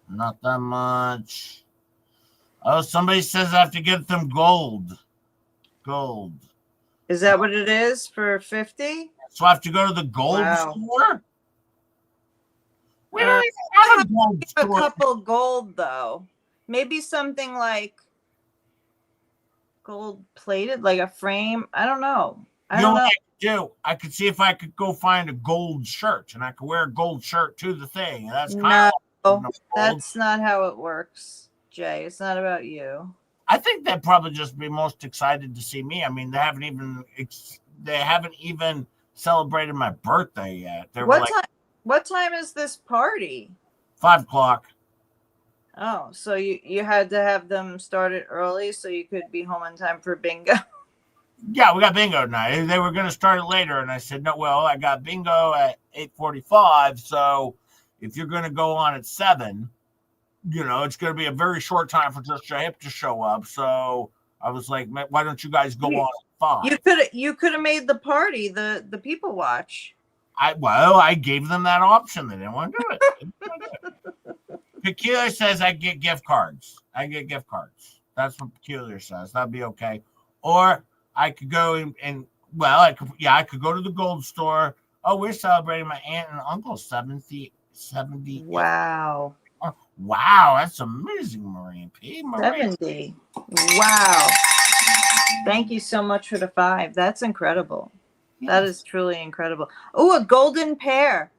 Not that much. Oh, somebody says I have to get them gold. Gold. Is that what it is for 50? So I have to go to the gold store? We don't even have a gold store. A couple gold, though. Maybe something like gold plated, like a frame. I don't know. I don't know. I could see if I could go find a gold shirt, and I could wear a gold shirt to the thing. And that's kind of that's not how it works, Jay. It's not about you. I think they'd probably just be most excited to see me. I mean, they haven't even celebrated my birthday yet. What time is this party? 5 o'clock. Oh, so you had to have them started early so you could be home in time for bingo. Yeah, we got bingo tonight. They were going to start it later, and I said, no, well, I got bingo at 8:45, so if you're going to go on at 7, it's going to be a very short time for Just J Hip to show up. So I was like, why don't you guys go on at 5? You could have made the party the people watch. I gave them that option. They didn't want to do it. Peculiar says I get gift cards. That's what Peculiar says. That'd be okay. Or I could go I could go to the gold store. Oh, we're celebrating my aunt and uncle's 70. Wow. Oh, wow, that's amazing, Maureen P. 70. Wow. Thank you so much for the 5. That's incredible. Yes. That is truly incredible. Oh, a golden pair.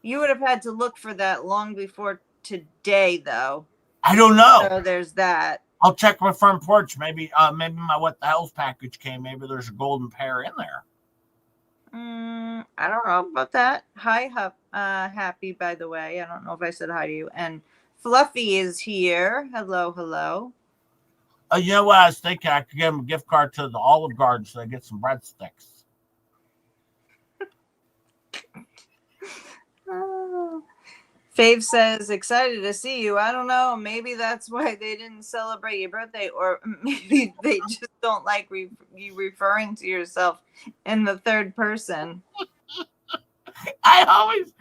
You would have had to look for that long before today, though. I don't know. So there's that. I'll check my front porch. Maybe my What the Hell's package came. Maybe there's a golden pair in there. I don't know about that. Hi, Happy, by the way. I don't know if I said hi to you. And Fluffy is here. Hello, hello. You know what I was thinking? I could give him a gift card to the Olive Garden so they get some breadsticks. Fave says, excited to see you. I don't know. Maybe that's why they didn't celebrate your birthday, or maybe they just don't like you referring to yourself in the third person. I always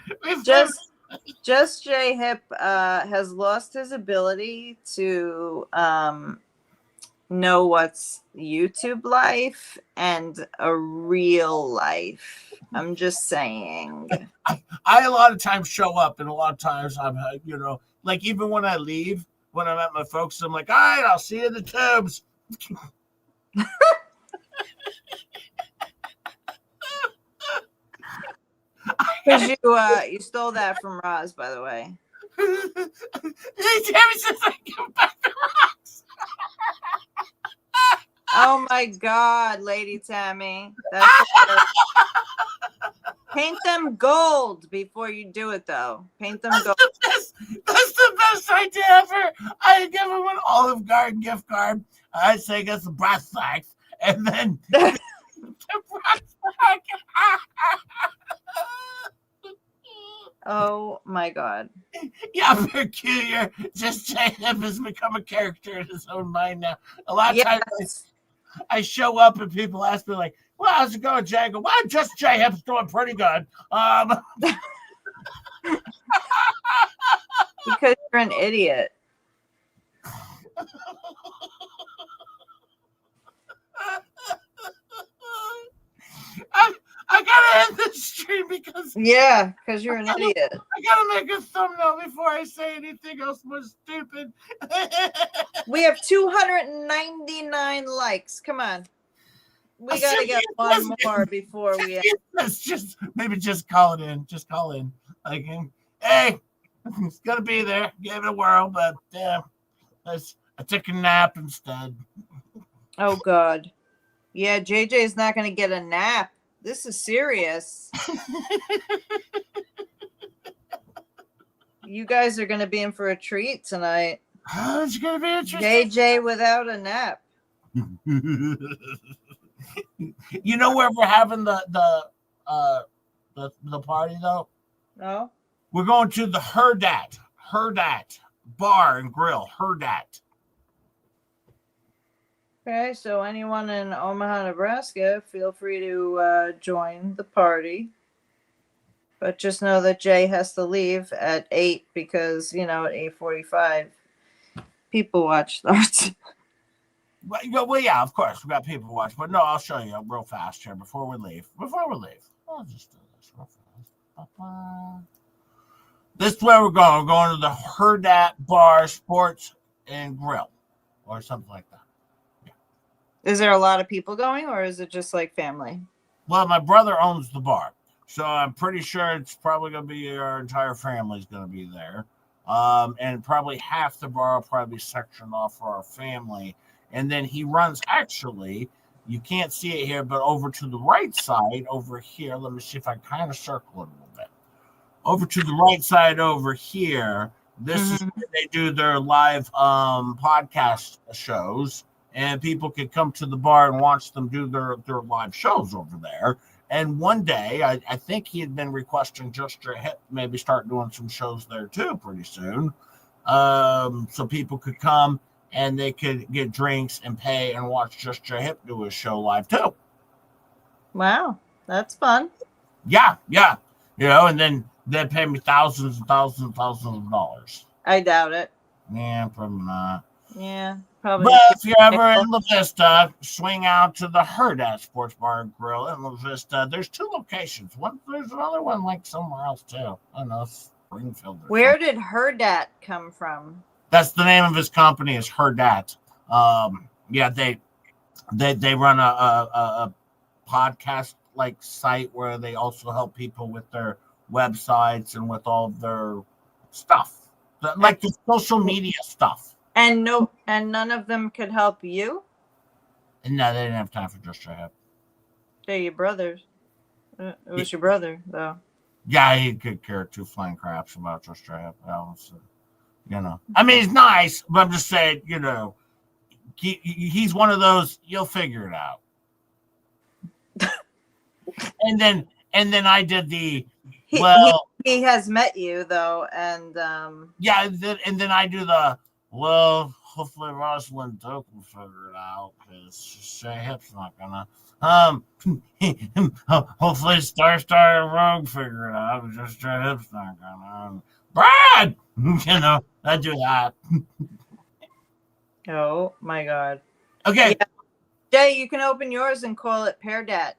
Just J Hip has lost his ability to know what's YouTube life and a real life. I'm just saying. I a lot of times show up, and a lot of times I'm, like even when I leave, when I'm at my folks, I'm like, all right, I'll see you in the tubes. Because you stole that from Roz, by the way. Tammy says I give back the rocks. Oh my God, Lady Tammy. That's paint them gold before you do it, though. Paint them gold. That's the best idea ever. I give him an Olive Garden gift card. I say get some brass sacks, and then the brass sack. Oh my God. Yeah, peculiar. Just J-Hip has become a character in his own mind now. A lot of times I show up and people ask me like, well, how's it going, Jay? I go, well, just J-Hip's doing pretty good. Because you're an idiot. I gotta end this stream because you're an idiot. I gotta make a thumbnail before I say anything else more stupid. We have 299 likes. Come on. We gotta get one more before we end. Let's just call it in. Just call in. Like, hey, it's gonna be there. Give it a whirl, but I took a nap instead. Oh God. Yeah, JJ's not gonna get a nap. This is serious. You guys are going to be in for a treat tonight. Oh, it's going to be interesting. JJ without a nap. You know where we're having the party though? No. We're going to the Herdat Bar and Grill. Herdat. Okay, so anyone in Omaha, Nebraska, feel free to join the party. But just know that Jay has to leave at 8 because, at 8:45, people watch starts. Well, yeah, of course, we got people watching. But no, I'll show you real fast here before we leave. I'll just do this real fast. This is where we're going. We're going to the Herdat Bar, Sports, and Grill. Or something like that. Is there a lot of people going, or is it just like family? Well, my brother owns the bar, so I'm pretty sure it's probably going to be our entire family's going to be there. And probably half the bar will probably be sectioned off for our family. And then he runs, actually, you can't see it here, but over to the right side over here. Let me see if I kind of circle it a little bit. Over to the right side over here, this is where they do their live podcast shows. And people could come to the bar and watch them do their live shows over there. And one day, I think he had been requesting Just Your Hip maybe start doing some shows there too pretty soon. So people could come and they could get drinks and pay and watch Just Your Hip do a show live too. Wow, that's fun. Yeah. And then they'd pay me thousands and thousands and thousands of dollars. I doubt it. Yeah, probably not. Yeah, probably. But if you're ever in La Vista, swing out to the Herdat Sports Bar and Grill in La Vista. There's 2 locations. There's another one like somewhere else too. I don't know, Springfield. Where did Herdat come from? That's the name of his company is Herdat. Yeah, they run a podcast like site where they also help people with their websites and with all their stuff, like the social media stuff. And none of them could help you? No, they didn't have time for Just Your Hip. They're your brothers. It was your brother, though. Yeah, he could care 2 flying craps about Just Your Hip. I mean, he's nice, but I'm just saying, he's one of those, you'll figure it out. and then I did the He has met you though, and yeah, and then I do the hopefully Rosalyn Luke will figure it out because Shay Hip's not gonna. Hopefully Star Rogue figure it out. Just Shay Hip's not gonna. Brad, I do that. oh my god. Okay. Yeah. Jay, you can open yours and call it Pear Dat.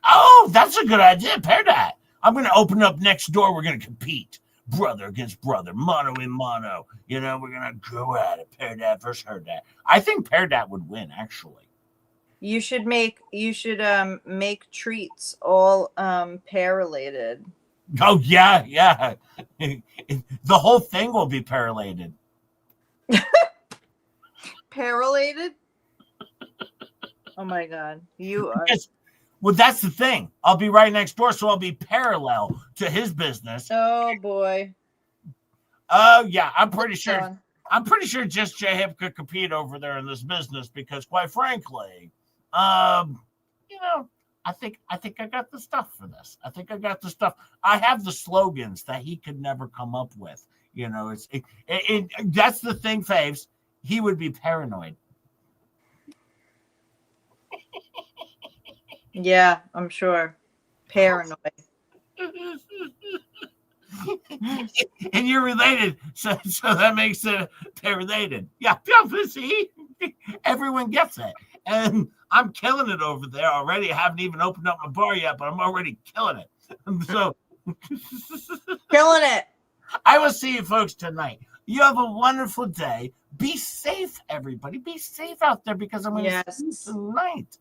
Oh, that's a good idea. Pair that. I'm going to open up next door. We're going to compete. Brother against brother. Mono in mono. We're going to go at it. Pair that versus her dat. I think Pair dat would win, actually. You should make treats all pear related. Oh, yeah. The whole thing will be pair related. Pear related? Oh my god. You are. Well, that's the thing. I'll be right next door, so I'll be parallel to his business. Oh boy. Oh yeah, I'm pretty sure just J Hip could compete over there in this business because, quite frankly, I think I got the stuff for this. I think I got the stuff. I have the slogans that he could never come up with. That's the thing, Faves. He would be paranoid. Yeah, I'm sure. Paranoid. And you're related, so that makes it related. Yeah, see, everyone gets it, and I'm killing it over there already. I haven't even opened up my bar yet, but I'm already killing it. So, killing it. I will see you folks tonight. You have a wonderful day. Be safe, everybody. Be safe out there because I'm going to see you tonight.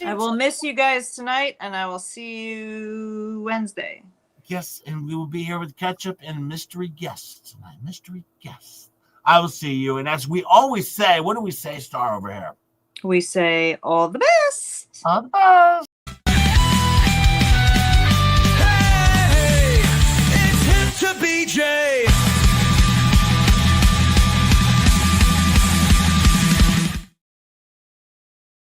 I will miss you guys tonight, and I will see you Wednesday. Yes, and we will be here with Ketchup and mystery guests tonight. Mystery guests. I will see you. And as we always say, what do we say, Star, over here? We say all the best. All the best.